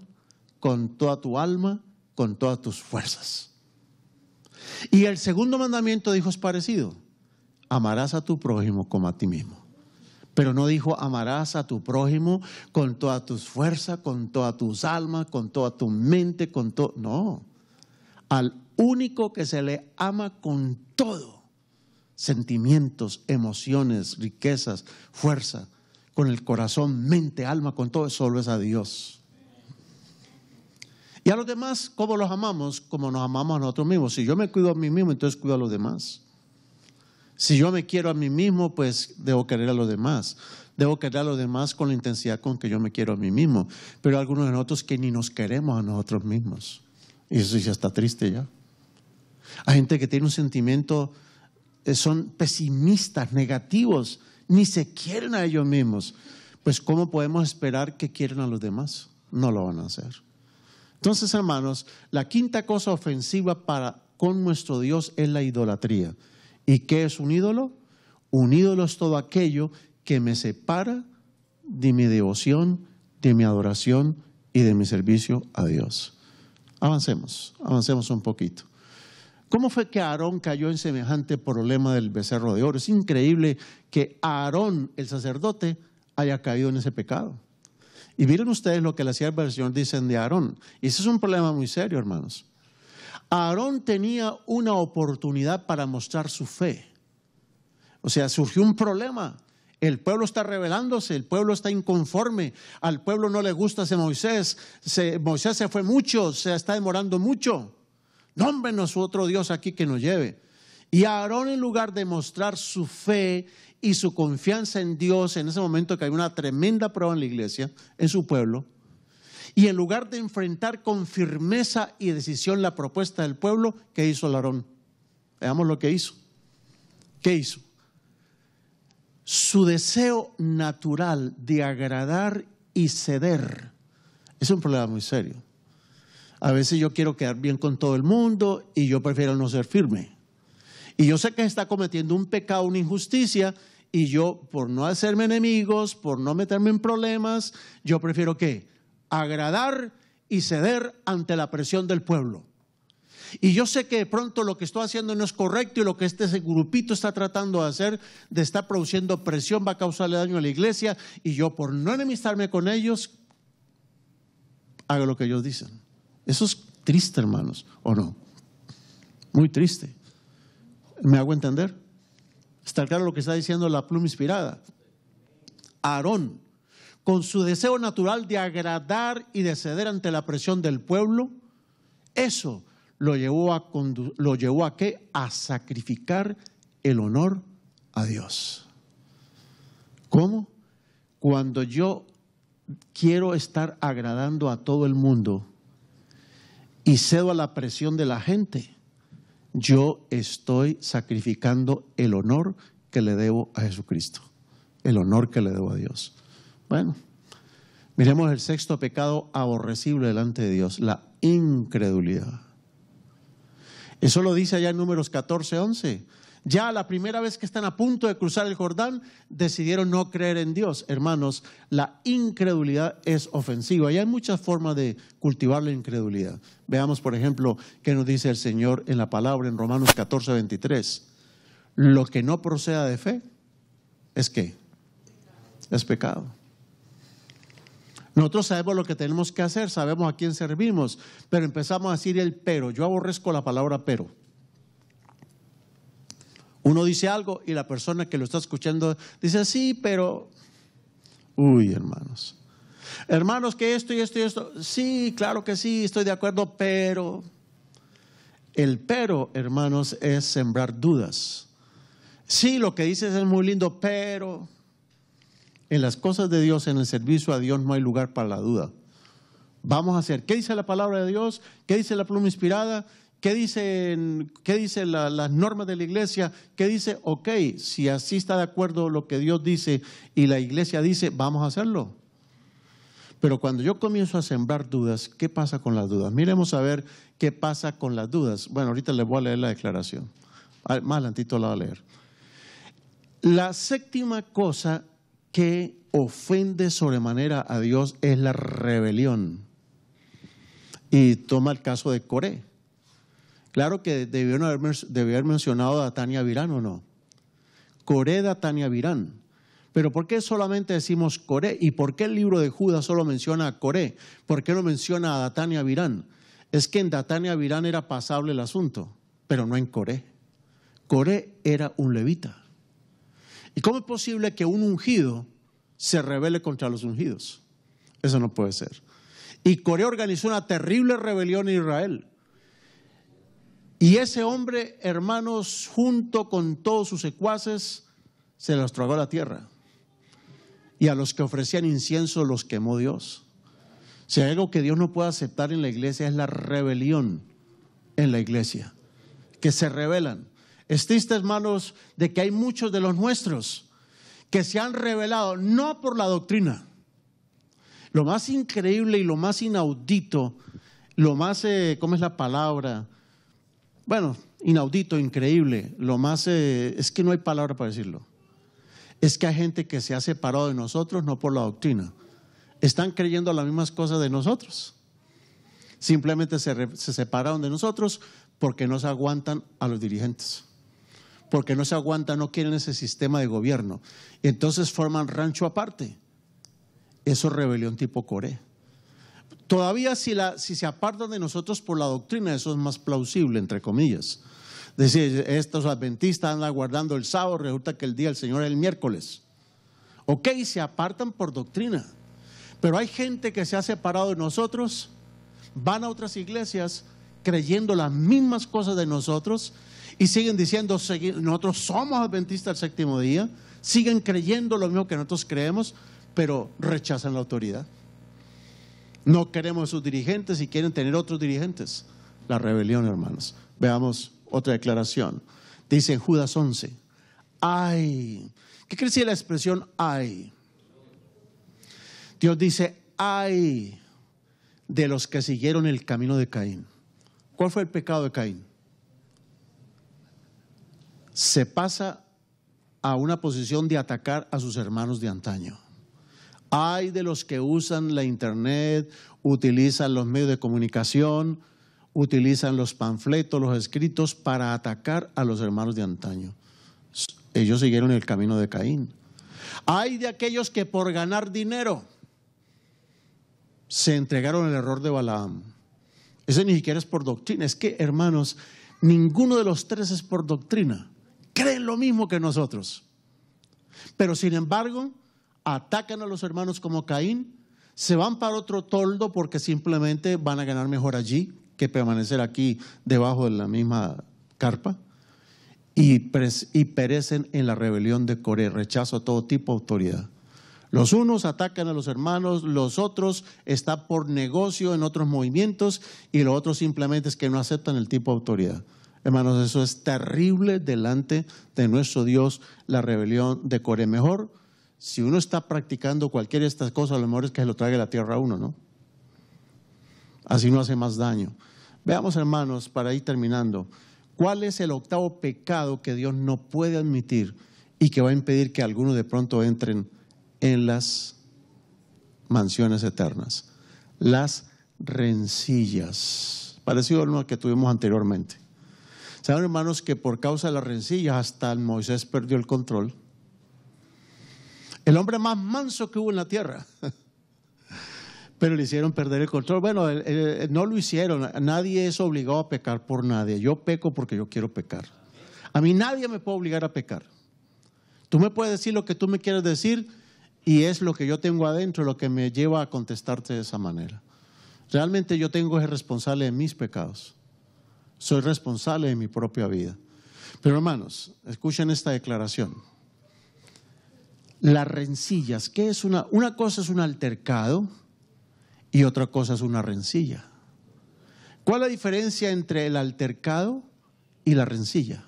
con toda tu alma, con todas tus fuerzas. Y el segundo mandamiento, dijo, es parecido: amarás a tu prójimo como a ti mismo. Pero no dijo amarás a tu prójimo con todas tus fuerzas, con todas tus almas, con toda tu mente, con todo. No. Al único que se le ama con todo, sentimientos, emociones, riquezas, fuerza, con el corazón, mente, alma, con todo, solo es a Dios. Y a los demás, ¿cómo los amamos? Como nos amamos a nosotros mismos. Si yo me cuido a mí mismo, entonces cuido a los demás. Si yo me quiero a mí mismo, pues debo querer a los demás. Debo querer a los demás con la intensidad con que yo me quiero a mí mismo. Pero hay algunos de nosotros que ni nos queremos a nosotros mismos. Y eso ya está triste ya. Hay gente que tiene un sentimiento, son pesimistas, negativos, ni se quieren a ellos mismos. Pues ¿cómo podemos esperar que quieran a los demás? No lo van a hacer. Entonces, hermanos, la quinta cosa ofensiva con nuestro Dios es la idolatría. ¿Y qué es un ídolo? Un ídolo es todo aquello que me separa de mi devoción, de mi adoración y de mi servicio a Dios. Avancemos un poquito. ¿Cómo fue que Aarón cayó en semejante problema del becerro de oro? Es increíble que Aarón, el sacerdote, haya caído en ese pecado. Y miren ustedes lo que las siervas del Señor dicen de Aarón. Y ese es un problema muy serio, hermanos. Aarón tenía una oportunidad para mostrar su fe. O sea, surgió un problema. El pueblo está rebelándose, el pueblo está inconforme, al pueblo no le gusta ese Moisés. Moisés se fue mucho, se está demorando mucho. Nómbrenos otro Dios aquí que nos lleve. Y Aarón, en lugar de mostrar su fe y su confianza en Dios, en ese momento que hay una tremenda prueba en la iglesia, en su pueblo, y en lugar de enfrentar con firmeza y decisión la propuesta del pueblo, ¿qué hizo Aarón? Veamos lo que hizo. ¿Qué hizo? su deseo natural de agradar y ceder es un problema muy serio. A veces yo quiero quedar bien con todo el mundo y yo prefiero no ser firme. Y yo sé que está cometiendo un pecado, una injusticia, y yo, por no hacerme enemigos, por no meterme en problemas, yo prefiero ¿qué? Agradar y ceder ante la presión del pueblo. Y yo sé que de pronto lo que estoy haciendo no es correcto y lo que este grupito está tratando de hacer, de estar produciendo presión, va a causarle daño a la iglesia, y yo, por no enemistarme con ellos, hago lo que ellos dicen. Eso es triste, hermanos, ¿o no? Muy triste. ¿Me hago entender? Está claro lo que está diciendo la pluma inspirada. Aarón, con su deseo natural de agradar y de ceder ante la presión del pueblo, eso lo llevó a ¿qué? A sacrificar el honor a Dios. ¿Cómo? Cuando yo quiero estar agradando a todo el mundo y cedo a la presión de la gente, yo estoy sacrificando el honor que le debo a Jesucristo, el honor que le debo a Dios. Bueno, miremos el sexto pecado aborrecible delante de Dios, la incredulidad. Eso lo dice allá en Números 14:11. Ya la primera vez que están a punto de cruzar el Jordán, decidieron no creer en Dios. Hermanos, la incredulidad es ofensiva y hay muchas formas de cultivar la incredulidad. Veamos, por ejemplo, qué nos dice el Señor en la palabra en Romanos 14:23. Lo que no proceda de fe, ¿es qué? Es pecado. Nosotros sabemos lo que tenemos que hacer, sabemos a quién servimos, pero empezamos a decir el pero. Yo aborrezco la palabra pero. Uno dice algo y la persona que lo está escuchando dice, sí, pero... Uy, hermanos. Hermanos, que esto y esto y esto. Sí, claro que sí, estoy de acuerdo, pero... El pero, hermanos, es sembrar dudas. Sí, lo que dices es muy lindo, pero... En las cosas de Dios, en el servicio a Dios, no hay lugar para la duda. Vamos a hacer, ¿qué dice la palabra de Dios? ¿Qué dice la pluma inspirada? ¿Qué dice las normas de la iglesia? ¿Qué dice? Ok, si así está de acuerdo lo que Dios dice y la iglesia dice, vamos a hacerlo. Pero cuando yo comienzo a sembrar dudas, ¿qué pasa con las dudas? Miremos a ver qué pasa con las dudas. Bueno, ahorita les voy a leer la declaración. Más adelantito la voy a leer. La séptima cosa que ofende sobremanera a Dios es la rebelión. Y toma el caso de Coré. Claro que debió haber mencionado a Datán y Abirán, ¿o no? Coré, Datán y Abirán. Pero ¿por qué solamente decimos Coré? ¿Y por qué el libro de Judas solo menciona a Coré? ¿Por qué no menciona a Datán y Abirán? Es que en Datán y Abirán era pasable el asunto, pero no en Coré. Coré era un levita. ¿Y cómo es posible que un ungido se rebele contra los ungidos? Eso no puede ser. Y Coré organizó una terrible rebelión en Israel. Y ese hombre, hermanos, junto con todos sus secuaces, se los tragó a la tierra. Y a los que ofrecían incienso los quemó Dios. Si hay algo que Dios no puede aceptar en la iglesia es la rebelión en la iglesia. Que se rebelan. Es triste, hermanos, de que hay muchos de los nuestros que se han rebelado, no por la doctrina. Lo más increíble y lo más inaudito, lo más, ¿cómo es la palabra? Bueno, inaudito, increíble, lo más, es que no hay palabra para decirlo. Es que hay gente que se ha separado de nosotros no por la doctrina. Están creyendo las mismas cosas de nosotros. Simplemente se separaron de nosotros porque no se aguantan a los dirigentes. Porque no se aguantan, no quieren ese sistema de gobierno. Y entonces forman rancho aparte. Eso es rebelión tipo Coré. Todavía si se apartan de nosotros por la doctrina, eso es más plausible, entre comillas. Es decir, estos adventistas andan guardando el sábado, resulta que el día del Señor es el miércoles. Ok, se apartan por doctrina. Pero hay gente que se ha separado de nosotros, van a otras iglesias creyendo las mismas cosas de nosotros y siguen diciendo, nosotros somos adventistas del séptimo día, siguen creyendo lo mismo que nosotros creemos, pero rechazan la autoridad. No queremos sus dirigentes y quieren tener otros dirigentes. La rebelión, hermanos. Veamos otra declaración. Dice en Judas 11, ay. ¿Qué quiere decir la expresión ay? Dios dice, ay de los que siguieron el camino de Caín. ¿Cuál fue el pecado de Caín? Se pasa a una posición de atacar a sus hermanos de antaño. Ay de los que usan la internet, utilizan los medios de comunicación, utilizan los panfletos, los escritos para atacar a los hermanos de antaño. Ellos siguieron el camino de Caín. Ay de aquellos que por ganar dinero se entregaron al error de Balaam. Eso ni siquiera es por doctrina. Es que, hermanos, ninguno de los tres es por doctrina. Creen lo mismo que nosotros. Pero sin embargo, atacan a los hermanos como Caín, se van para otro toldo porque simplemente van a ganar mejor allí que permanecer aquí debajo de la misma carpa, y perecen en la rebelión de Coré, rechazo a todo tipo de autoridad. Los unos atacan a los hermanos, los otros están por negocio en otros movimientos, y los otros simplemente es que no aceptan el tipo de autoridad. Hermanos, eso es terrible delante de nuestro Dios, la rebelión de Coré. Mejor, si uno está practicando cualquiera de estas cosas, lo mejor es que se lo traiga a la tierra a uno, ¿no? Así no hace más daño. Veamos, hermanos, para ir terminando, ¿cuál es el octavo pecado que Dios no puede admitir y que va a impedir que algunos de pronto entren en las mansiones eternas? Las rencillas, parecido a lo que tuvimos anteriormente. ¿Saben, hermanos, que por causa de las rencillas hasta Moisés perdió el control? El hombre más manso que hubo en la tierra, pero le hicieron perder el control. Bueno, no lo hicieron, nadie es obligado a pecar por nadie. Yo peco porque yo quiero pecar. A mí nadie me puede obligar a pecar. Tú me puedes decir lo que tú me quieres decir, y es lo que yo tengo adentro lo que me lleva a contestarte de esa manera. Realmente yo tengo que ser responsable de mis pecados. Soy responsable de mi propia vida. Pero hermanos, escuchen esta declaración. Las rencillas, ¿qué es una cosa es un altercado y otra cosa es una rencilla? ¿Cuál es la diferencia entre el altercado y la rencilla?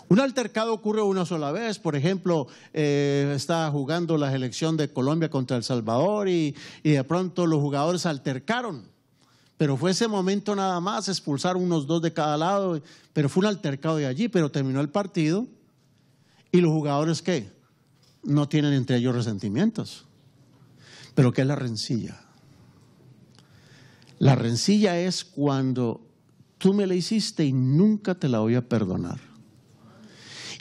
Un altercado ocurre una sola vez. Por ejemplo, está jugando la selección de Colombia contra El Salvador y de pronto los jugadores altercaron. Pero fue ese momento nada más, expulsaron unos dos de cada lado, pero fue un altercado de allí, pero terminó el partido y los jugadores, ¿qué? No tienen entre ellos resentimientos. ¿Pero qué es la rencilla? La rencilla es cuando tú me la hiciste y nunca te la voy a perdonar.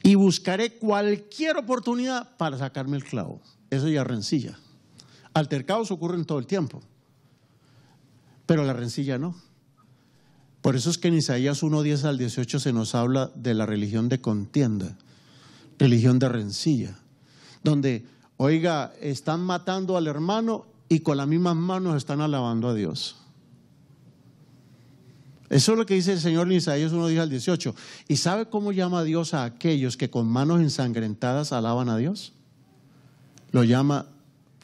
Y buscaré cualquier oportunidad para sacarme el clavo. Eso ya es rencilla. Altercados ocurren todo el tiempo, pero la rencilla no. Por eso es que en Isaías 1:10 al 18 se nos habla de la religión de contienda, religión de rencilla, donde, oiga, están matando al hermano y con las mismas manos están alabando a Dios. Eso es lo que dice el Señor en Isaías 1:10 al 18. ¿Y sabe cómo llama Dios a aquellos que con manos ensangrentadas alaban a Dios? Lo llama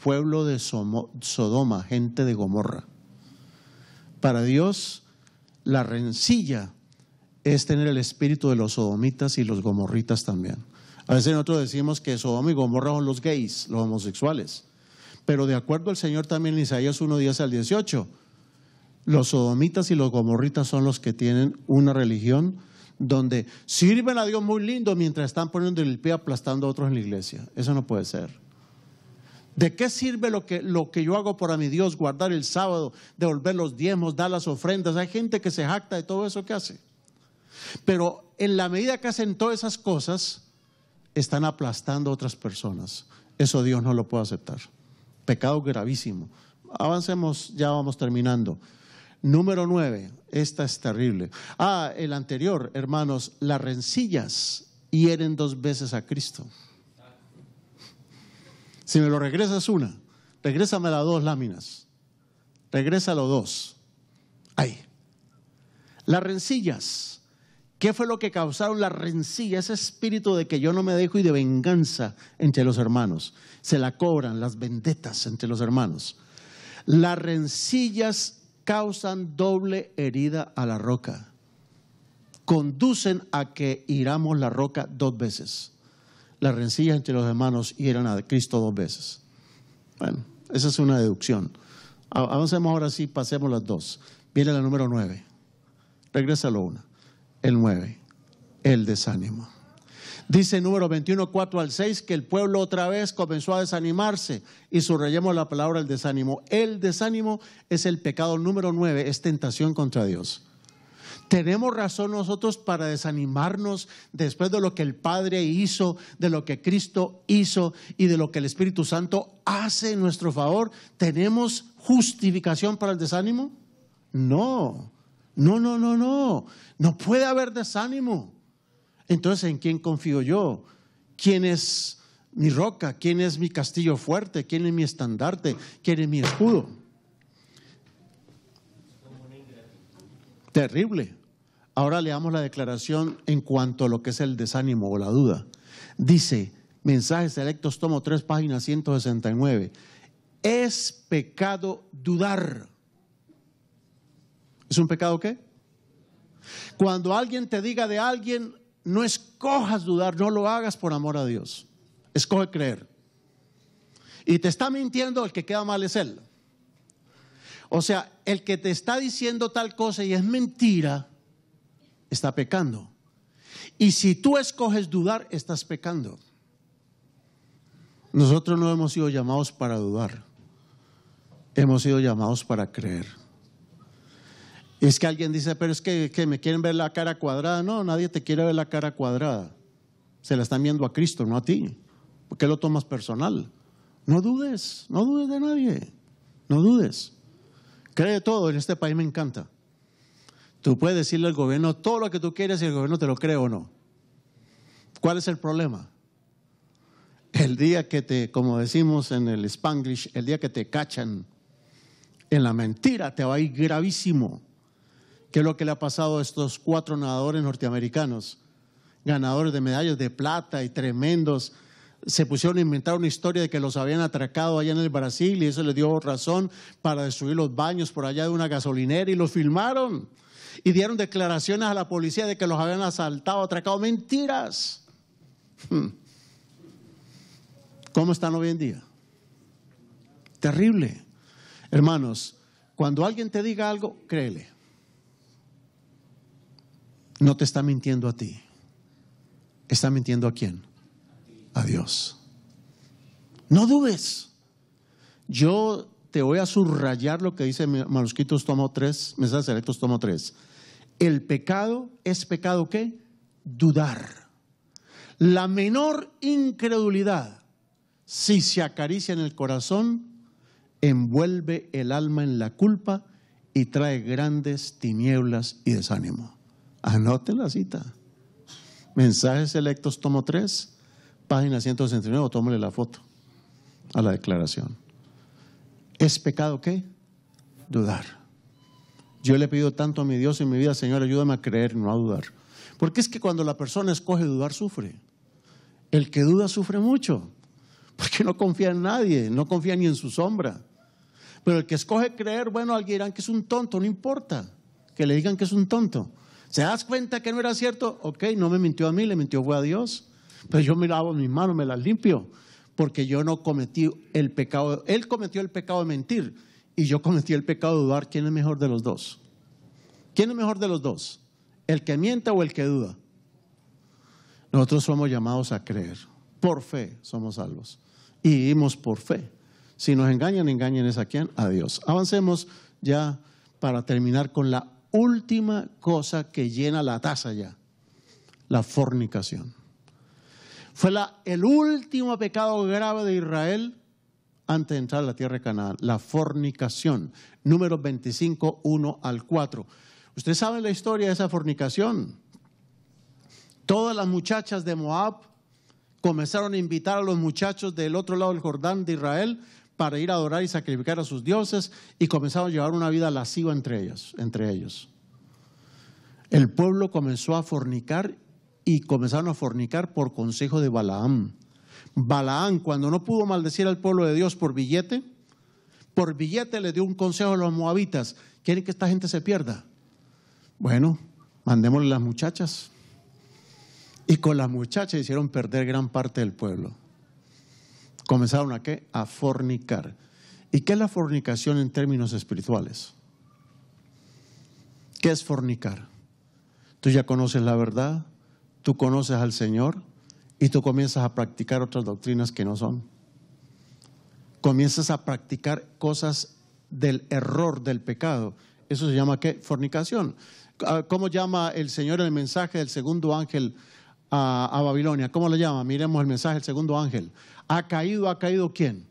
pueblo de Sodoma, gente de Gomorra. Para Dios, la rencilla es tener el espíritu de los sodomitas y los gomorritas también. A veces nosotros decimos que Sodoma y Gomorra son los gays, los homosexuales. Pero de acuerdo al Señor también en Isaías 1:10 al 18, los sodomitas y los gomorritas son los que tienen una religión donde sirven a Dios muy lindo mientras están poniendo el pie aplastando a otros en la iglesia. Eso no puede ser. ¿De qué sirve lo que yo hago para mi Dios? Guardar el sábado, devolver los diezmos, dar las ofrendas. Hay gente que se jacta de todo eso que hace. Pero en la medida que hacen todas esas cosas, están aplastando a otras personas. Eso Dios no lo puede aceptar. Pecado gravísimo. Avancemos, ya vamos terminando. Número 9, esta es terrible. El anterior, hermanos, las rencillas hieren 2 veces a Cristo. Si me lo regresas una, regrésame las 2 láminas. Regrésalo 2. Ahí. Las rencillas. ¿Qué fue lo que causaron las rencillas? Ese espíritu de que yo no me dejo y de venganza entre los hermanos. Se la cobran las vendetas entre los hermanos. Las rencillas causan doble herida a la roca. conducen a que hiramos la roca 2 veces. Las rencillas entre los hermanos hieren a Cristo 2 veces. Bueno, esa es una deducción. Avancemos ahora sí, pasemos las 2. Viene la número 9. Regrésalo una. El 9. El desánimo. Dice número 21, 4 al 6, que el pueblo otra vez comenzó a desanimarse. Y subrayemos la palabra el desánimo. El desánimo es el pecado número 9, es tentación contra Dios. ¿Tenemos razón nosotros para desanimarnos después de lo que el Padre hizo, de lo que Cristo hizo y de lo que el Espíritu Santo hace en nuestro favor? ¿Tenemos justificación para el desánimo? No, no, no, no, no. No puede haber desánimo. Entonces, ¿en quién confío yo? ¿Quién es mi roca? ¿Quién es mi castillo fuerte? ¿Quién es mi estandarte? ¿Quién es mi escudo? Terrible. Ahora leamos la declaración en cuanto a lo que es el desánimo o la duda. Dice, Mensajes Selectos, tomo 3, página 169. Es pecado dudar. ¿Es un pecado qué? Cuando alguien te diga de alguien, no escojas dudar, no lo hagas por amor a Dios. Escoge creer. Y te está mintiendo, el que queda mal es él. O sea, el que te está diciendo tal cosa y es mentira, está pecando. Y si tú escoges dudar, estás pecando. Nosotros no hemos sido llamados para dudar. Hemos sido llamados para creer. Y es que alguien dice, pero es que me quieren ver la cara cuadrada. No, nadie te quiere ver la cara cuadrada. Se la están viendo a Cristo, no a ti. ¿Por qué lo tomas personal? No dudes de nadie. No dudes. Cree todo, en este país me encanta. Tú puedes decirle al gobierno todo lo que tú quieres y el gobierno te lo cree o no. ¿Cuál es el problema? El día que te, como decimos en el Spanglish, el día que te cachan en la mentira, te va a ir gravísimo. ¿Qué es lo que le ha pasado a estos 4 nadadores norteamericanos? Ganadores de medallas de plata y tremendos. Se pusieron a inventar una historia de que los habían atracado allá en el Brasil y eso les dio razón para destruir los baños por allá de una gasolinera y los filmaron. Y dieron declaraciones a la policía de que los habían asaltado, atracado. Mentiras. ¿Cómo están hoy en día? Terrible. Hermanos, cuando alguien te diga algo, créele. No te está mintiendo a ti. ¿Está mintiendo a quién? A Dios. No dudes. Yo te voy a subrayar lo que dice Manuscritos tomo 3, Mensajes Selectos tomo 3. El pecado es pecado ¿qué? Dudar. La menor incredulidad, si se acaricia en el corazón, envuelve el alma en la culpa y trae grandes tinieblas y desánimo. Anoten la cita. Mensajes Selectos tomo 3, página 169, o tómale la foto a la declaración. ¿Es pecado qué? Dudar. Yo le he pedido tanto a mi Dios en mi vida, Señor, ayúdame a creer, no a dudar. Porque es que cuando la persona escoge dudar, sufre. El que duda sufre mucho, porque no confía en nadie, no confía ni en su sombra. Pero el que escoge creer, bueno, alguien dirán que es un tonto, no importa que le digan que es un tonto. ¿Se das cuenta que no era cierto? Ok, no me mintió a mí, le mintió fue a Dios. Pero yo me lavo mis manos, me las limpio, porque yo no cometí el pecado. Él cometió el pecado de mentir y yo cometí el pecado de dudar. ¿Quién es mejor de los dos? ¿Quién es mejor de los dos? ¿El que miente o el que duda? Nosotros somos llamados a creer. Por fe somos salvos y vivimos por fe. Si nos engañan, engañen es a quién, a Dios. Avancemos ya para terminar con la última cosa que llena la taza ya, la fornicación. Fue el último pecado grave de Israel antes de entrar a la tierra de Canaán, la fornicación. Números 25, 1 al 4. Ustedes saben la historia de esa fornicación. Todas las muchachas de Moab comenzaron a invitar a los muchachos del otro lado del Jordán de Israel para ir a adorar y sacrificar a sus dioses y comenzaron a llevar una vida lasciva entre ellos. El pueblo comenzó a fornicar y comenzaron a fornicar por consejo de Balaam. Balaam, cuando no pudo maldecir al pueblo de Dios por billete le dio un consejo a los moabitas. ¿Quieren que esta gente se pierda? Bueno, mandémosle las muchachas. Y con las muchachas hicieron perder gran parte del pueblo. Comenzaron ¿a qué? A fornicar. ¿Y qué es la fornicación en términos espirituales? ¿Qué es fornicar? Tú ya conoces la verdad, tú conoces al Señor y tú comienzas a practicar otras doctrinas que no son. Comienzas a practicar cosas del error, del pecado. Eso se llama ¿qué? Fornicación. ¿Cómo llama el Señor el mensaje del segundo ángel a Babilonia? ¿Cómo le llama? Miremos el mensaje del segundo ángel. ¿Ha caído quién?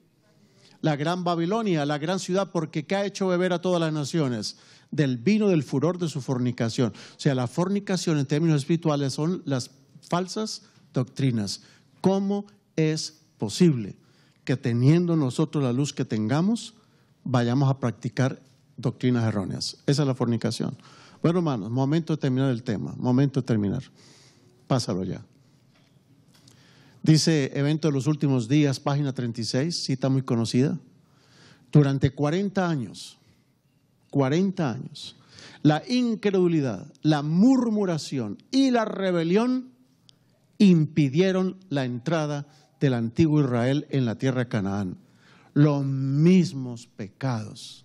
La gran Babilonia, la gran ciudad, porque ¿qué ha hecho beber a todas las naciones? Del vino del furor de su fornicación. O sea, la fornicación en términos espirituales son las falsas doctrinas. ¿Cómo es posible que teniendo nosotros la luz que tengamos, vayamos a practicar doctrinas erróneas? Esa es la fornicación. Bueno, hermanos, momento de terminar el tema, momento de terminar. Pásalo ya. Dice Evento de los Últimos Días, página 36, cita muy conocida. Durante 40 años, la incredulidad, la murmuración y la rebelión impidieron la entrada del antiguo Israel en la tierra de Canaán. Los mismos pecados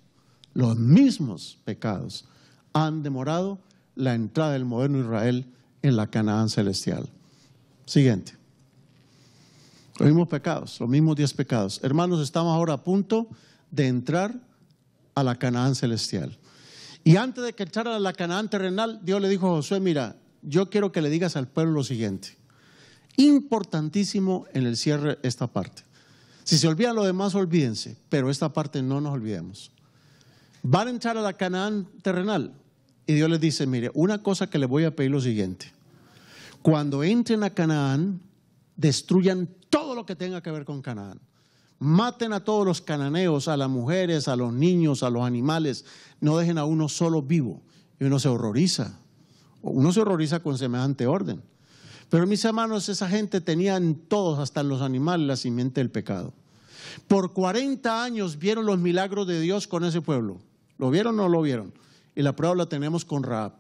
han demorado la entrada del moderno Israel en la Canaán celestial. Siguiente. Los mismos pecados, los mismos 10 pecados. Hermanos, estamos ahora a punto de entrar a la Canaán celestial. Y antes de que entrara a la Canaán terrenal, Dios le dijo a Josué, mira, yo quiero que le digas al pueblo lo siguiente. Importantísimo en el cierre esta parte. Si se olvidan lo demás, olvídense, pero esta parte no nos olvidemos. Van a entrar a la Canaán terrenal y Dios les dice, mire, una cosa que les voy a pedir lo siguiente. Cuando entren a Canaán, destruyan todo lo que tenga que ver con Canaán. Maten a todos los cananeos, a las mujeres, a los niños, a los animales. No dejen a uno solo vivo. Y uno se horroriza. Uno se horroriza con semejante orden. Pero mis hermanos, esa gente tenía en todos, hasta en los animales, la simiente del pecado. Por 40 años vieron los milagros de Dios con ese pueblo. ¿Lo vieron o no lo vieron? Y la prueba la tenemos con Rahab.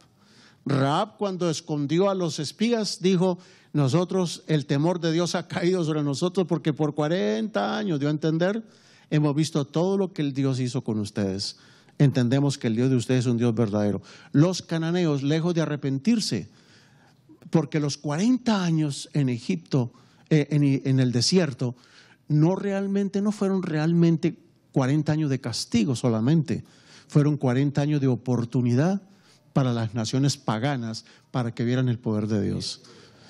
Rahab, cuando escondió a los espías, dijo, nosotros, el temor de Dios ha caído sobre nosotros porque por 40 años, dio a entender, hemos visto todo lo que el Dios hizo con ustedes. Entendemos que el Dios de ustedes es un Dios verdadero. Los cananeos, lejos de arrepentirse, porque los 40 años en Egipto, en el desierto, no fueron realmente 40 años de castigo solamente, fueron 40 años de oportunidad para las naciones paganas, para que vieran el poder de Dios.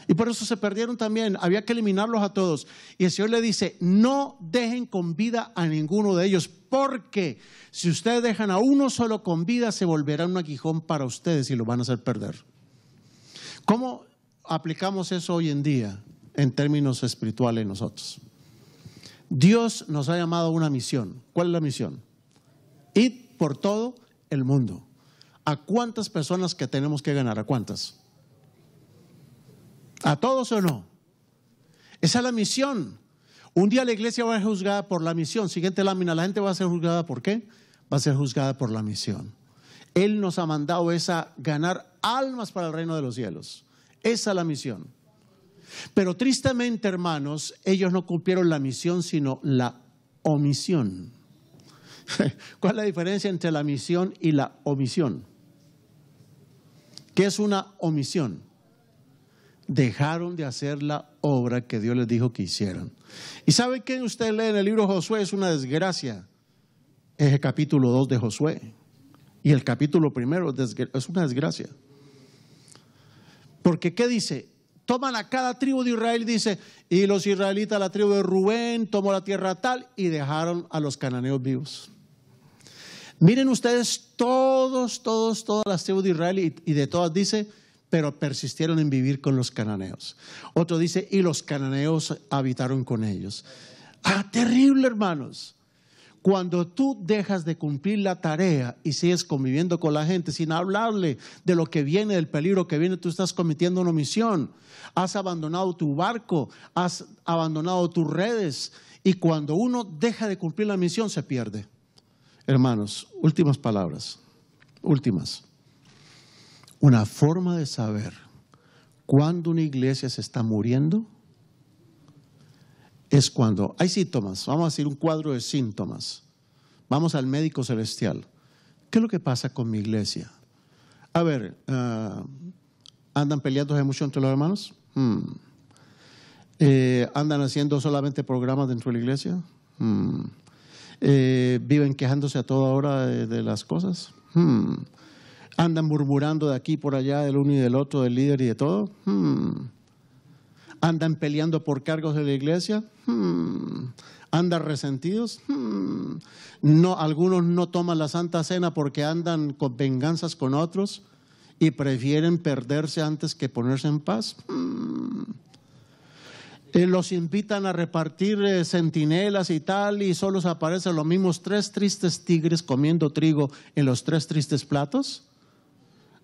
Y por eso se perdieron también, había que eliminarlos a todos. Y el Señor le dice, no dejen con vida a ninguno de ellos, porque si ustedes dejan a uno solo con vida, se volverá un aguijón para ustedes y lo van a hacer perder. ¿Cómo aplicamos eso hoy en día en términos espirituales nosotros? Dios nos ha llamado a una misión. ¿Cuál es la misión? Id por todo el mundo. ¿A cuántas personas que tenemos que ganar? ¿A cuántas? ¿A todos o no? Esa es la misión. Un día la iglesia va a ser juzgada por la misión. Siguiente lámina, la gente va a ser juzgada ¿por qué? Va a ser juzgada por la misión. Él nos ha mandado ganar almas para el reino de los cielos. Esa es la misión. Pero tristemente, hermanos, ellos no cumplieron la misión, sino la omisión. ¿Cuál es la diferencia entre la misión y la omisión? ¿Qué es una omisión? Dejaron de hacer la obra que Dios les dijo que hicieran. ¿Y sabe qué usted lee en el libro de Josué? Es una desgracia. Es el capítulo 2 de Josué. Y el capítulo 1 es una desgracia. Porque ¿qué dice? Toman a cada tribu de Israel, dice, y los israelitas, la tribu de Rubén, tomó la tierra tal y dejaron a los cananeos vivos. Miren ustedes, todas las tribus de Israel y de todas dice, pero persistieron en vivir con los cananeos. Otro dice, y los cananeos habitaron con ellos. Terrible, hermanos. Cuando tú dejas de cumplir la tarea y sigues conviviendo con la gente sin hablarle de lo que viene, del peligro que viene, tú estás cometiendo una omisión. Has abandonado tu barco, has abandonado tus redes, y cuando uno deja de cumplir la misión se pierde. Hermanos, últimas palabras, últimas. Una forma de saber cuándo una iglesia se está muriendo es cuando hay síntomas. Vamos a decir un cuadro de síntomas. Vamos al médico celestial. ¿Qué es lo que pasa con mi iglesia? A ver, ¿andan peleándose mucho entre los hermanos? ¿Andan haciendo solamente programas dentro de la iglesia? ¿Viven quejándose a toda hora de las cosas? ¿Andan murmurando de aquí por allá del uno y del otro, del líder y de todo? ¿Andan peleando por cargos de la iglesia? ¿Andan resentidos? No, algunos no toman la Santa Cena porque andan con venganzas con otros y prefieren perderse antes que ponerse en paz. Los invitan a repartir centinelas y tal, y solo se aparecen los mismos 3 tristes tigres comiendo trigo en los 3 tristes platos.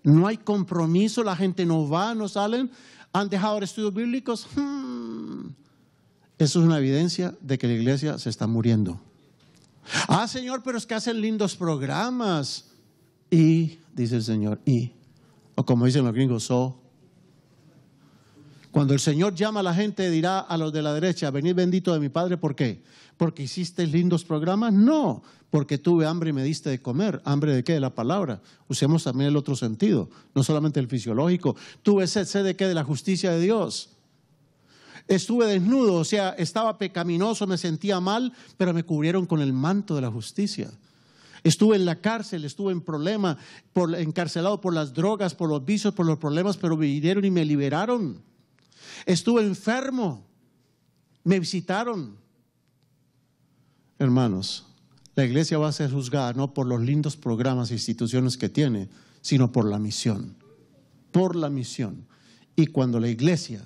No hay compromiso, la gente no va, no salen, han dejado estudios bíblicos. Eso es una evidencia de que la iglesia se está muriendo. Ah, Señor, pero es que hacen lindos programas. Y, dice el Señor, o como dicen los gringos, Cuando el Señor llama a la gente, dirá a los de la derecha: venid bendito de mi Padre. ¿Por qué? ¿Porque hiciste lindos programas? No, porque tuve hambre y me diste de comer. ¿Hambre de qué? De la palabra. Usemos también el otro sentido, no solamente el fisiológico. Tuve sed de qué? De la justicia de Dios. Estuve desnudo, o sea, estaba pecaminoso, me sentía mal, pero me cubrieron con el manto de la justicia. Estuve en la cárcel, estuve en problema, encarcelado por las drogas, por los vicios, por los problemas, pero vinieron y me liberaron. Estuve enfermo, me visitaron. Hermanos, la iglesia va a ser juzgada no por los lindos programas e instituciones que tiene, sino por la misión. Por la misión. Y cuando la iglesia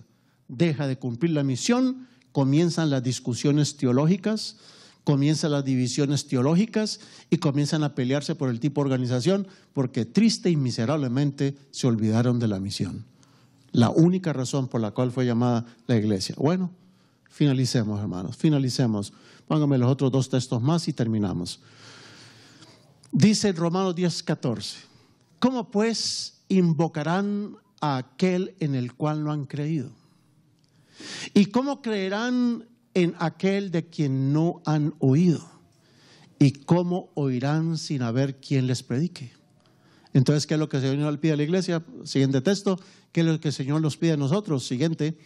deja de cumplir la misión, comienzan las discusiones teológicas, comienzan las divisiones teológicas y comienzan a pelearse por el tipo de organización, porque triste y miserablemente se olvidaron de la misión. La única razón por la cual fue llamada la iglesia. Bueno, finalicemos, hermanos, finalicemos. Pónganme los otros 2 textos más y terminamos. Dice en Romanos 10:14: ¿cómo pues invocarán a aquel en el cual no han creído? ¿Y cómo creerán en aquel de quien no han oído? ¿Y cómo oirán sin haber quien les predique? Entonces, ¿qué es lo que el Señor le pide a la iglesia? Siguiente texto. ¿Qué es lo que el Señor nos pide a nosotros? Siguiente.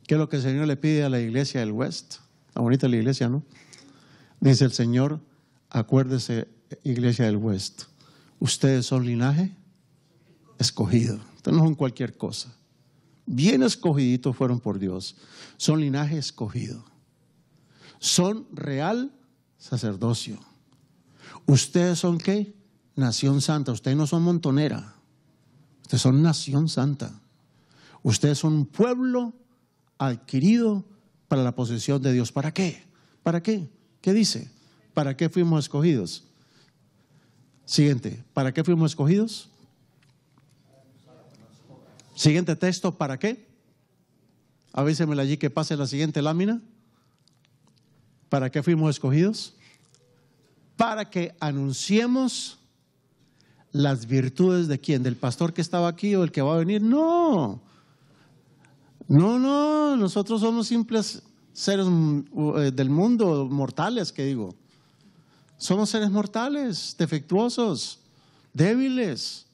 ¿Qué es lo que el Señor le pide a la iglesia del West? Está bonita la iglesia, ¿no? Dice el Señor: acuérdese, iglesia del West, ustedes son linaje escogido. Ustedes no son cualquier cosa. Bien escogiditos fueron por Dios. Son linaje escogido. Son real sacerdocio. ¿Ustedes son qué? Nación santa. Ustedes no son montonera. Ustedes son nación santa. Ustedes son un pueblo adquirido para la posesión de Dios. ¿Para qué? ¿Para qué? ¿Qué dice? ¿Para qué fuimos escogidos? Siguiente. ¿Para qué fuimos escogidos? Siguiente texto, ¿para qué? Avísemela allí que pase la siguiente lámina. ¿Para qué fuimos escogidos? Para que anunciemos las virtudes de quién, del pastor que estaba aquí o el que va a venir. No, nosotros somos simples seres del mundo, mortales, que digo. Somos seres mortales, defectuosos, débiles.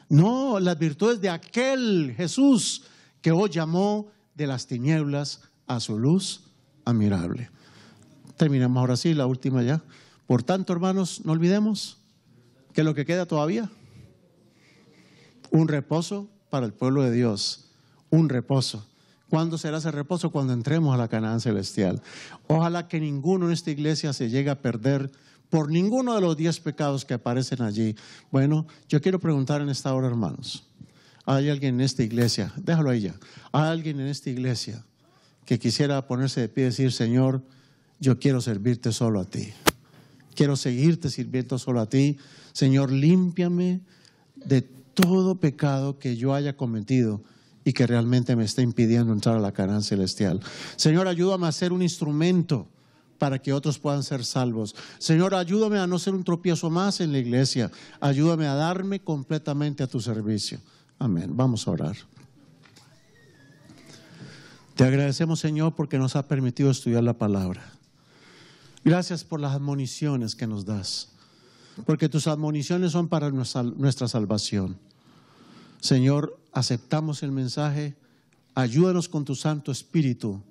No, las virtudes de aquel Jesús que hoy llamó de las tinieblas a su luz admirable. Terminamos ahora sí, la última ya. Por tanto, hermanos, no olvidemos que lo que queda todavía, un reposo para el pueblo de Dios, un reposo. ¿Cuándo será ese reposo? Cuando entremos a la Canaán celestial. Ojalá que ninguno en esta iglesia se llegue a perder por ninguno de los 10 pecados que aparecen allí. Bueno, yo quiero preguntar en esta hora, hermanos, ¿hay alguien en esta iglesia? Déjalo ahí ya. ¿Hay alguien en esta iglesia que quisiera ponerse de pie y decir: Señor, yo quiero servirte solo a ti? Quiero seguirte sirviendo solo a ti. Señor, límpiame de todo pecado que yo haya cometido y que realmente me está impidiendo entrar a la Canaán celestial. Señor, ayúdame a ser un instrumento para que otros puedan ser salvos. Señor, ayúdame a no ser un tropiezo más en la iglesia. Ayúdame a darme completamente a tu servicio. Amén. Vamos a orar. Te agradecemos, Señor, porque nos ha permitido estudiar la palabra. Gracias por las admoniciones que nos das, porque tus admoniciones son para nuestra salvación. Señor, aceptamos el mensaje. Ayúdanos con tu Santo Espíritu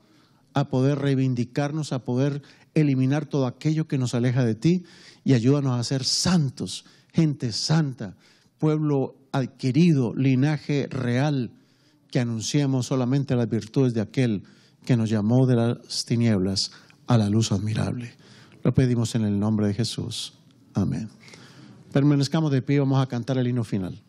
a poder reivindicarnos, a poder eliminar todo aquello que nos aleja de ti, y ayúdanos a ser santos, gente santa, pueblo adquirido, linaje real, que anunciemos solamente las virtudes de aquel que nos llamó de las tinieblas a la luz admirable. Lo pedimos en el nombre de Jesús. Amén. Permanezcamos de pie, vamos a cantar el himno final.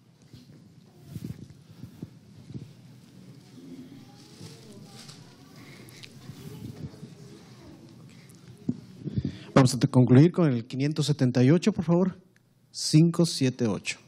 Vamos a concluir con el 578, por favor. 578.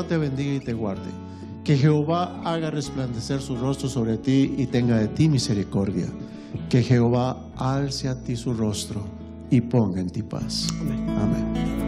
Te bendiga y te guarde. Que Jehová haga resplandecer su rostro sobre ti y tenga de ti misericordia. Que Jehová alce a ti su rostro y ponga en ti paz. Amén.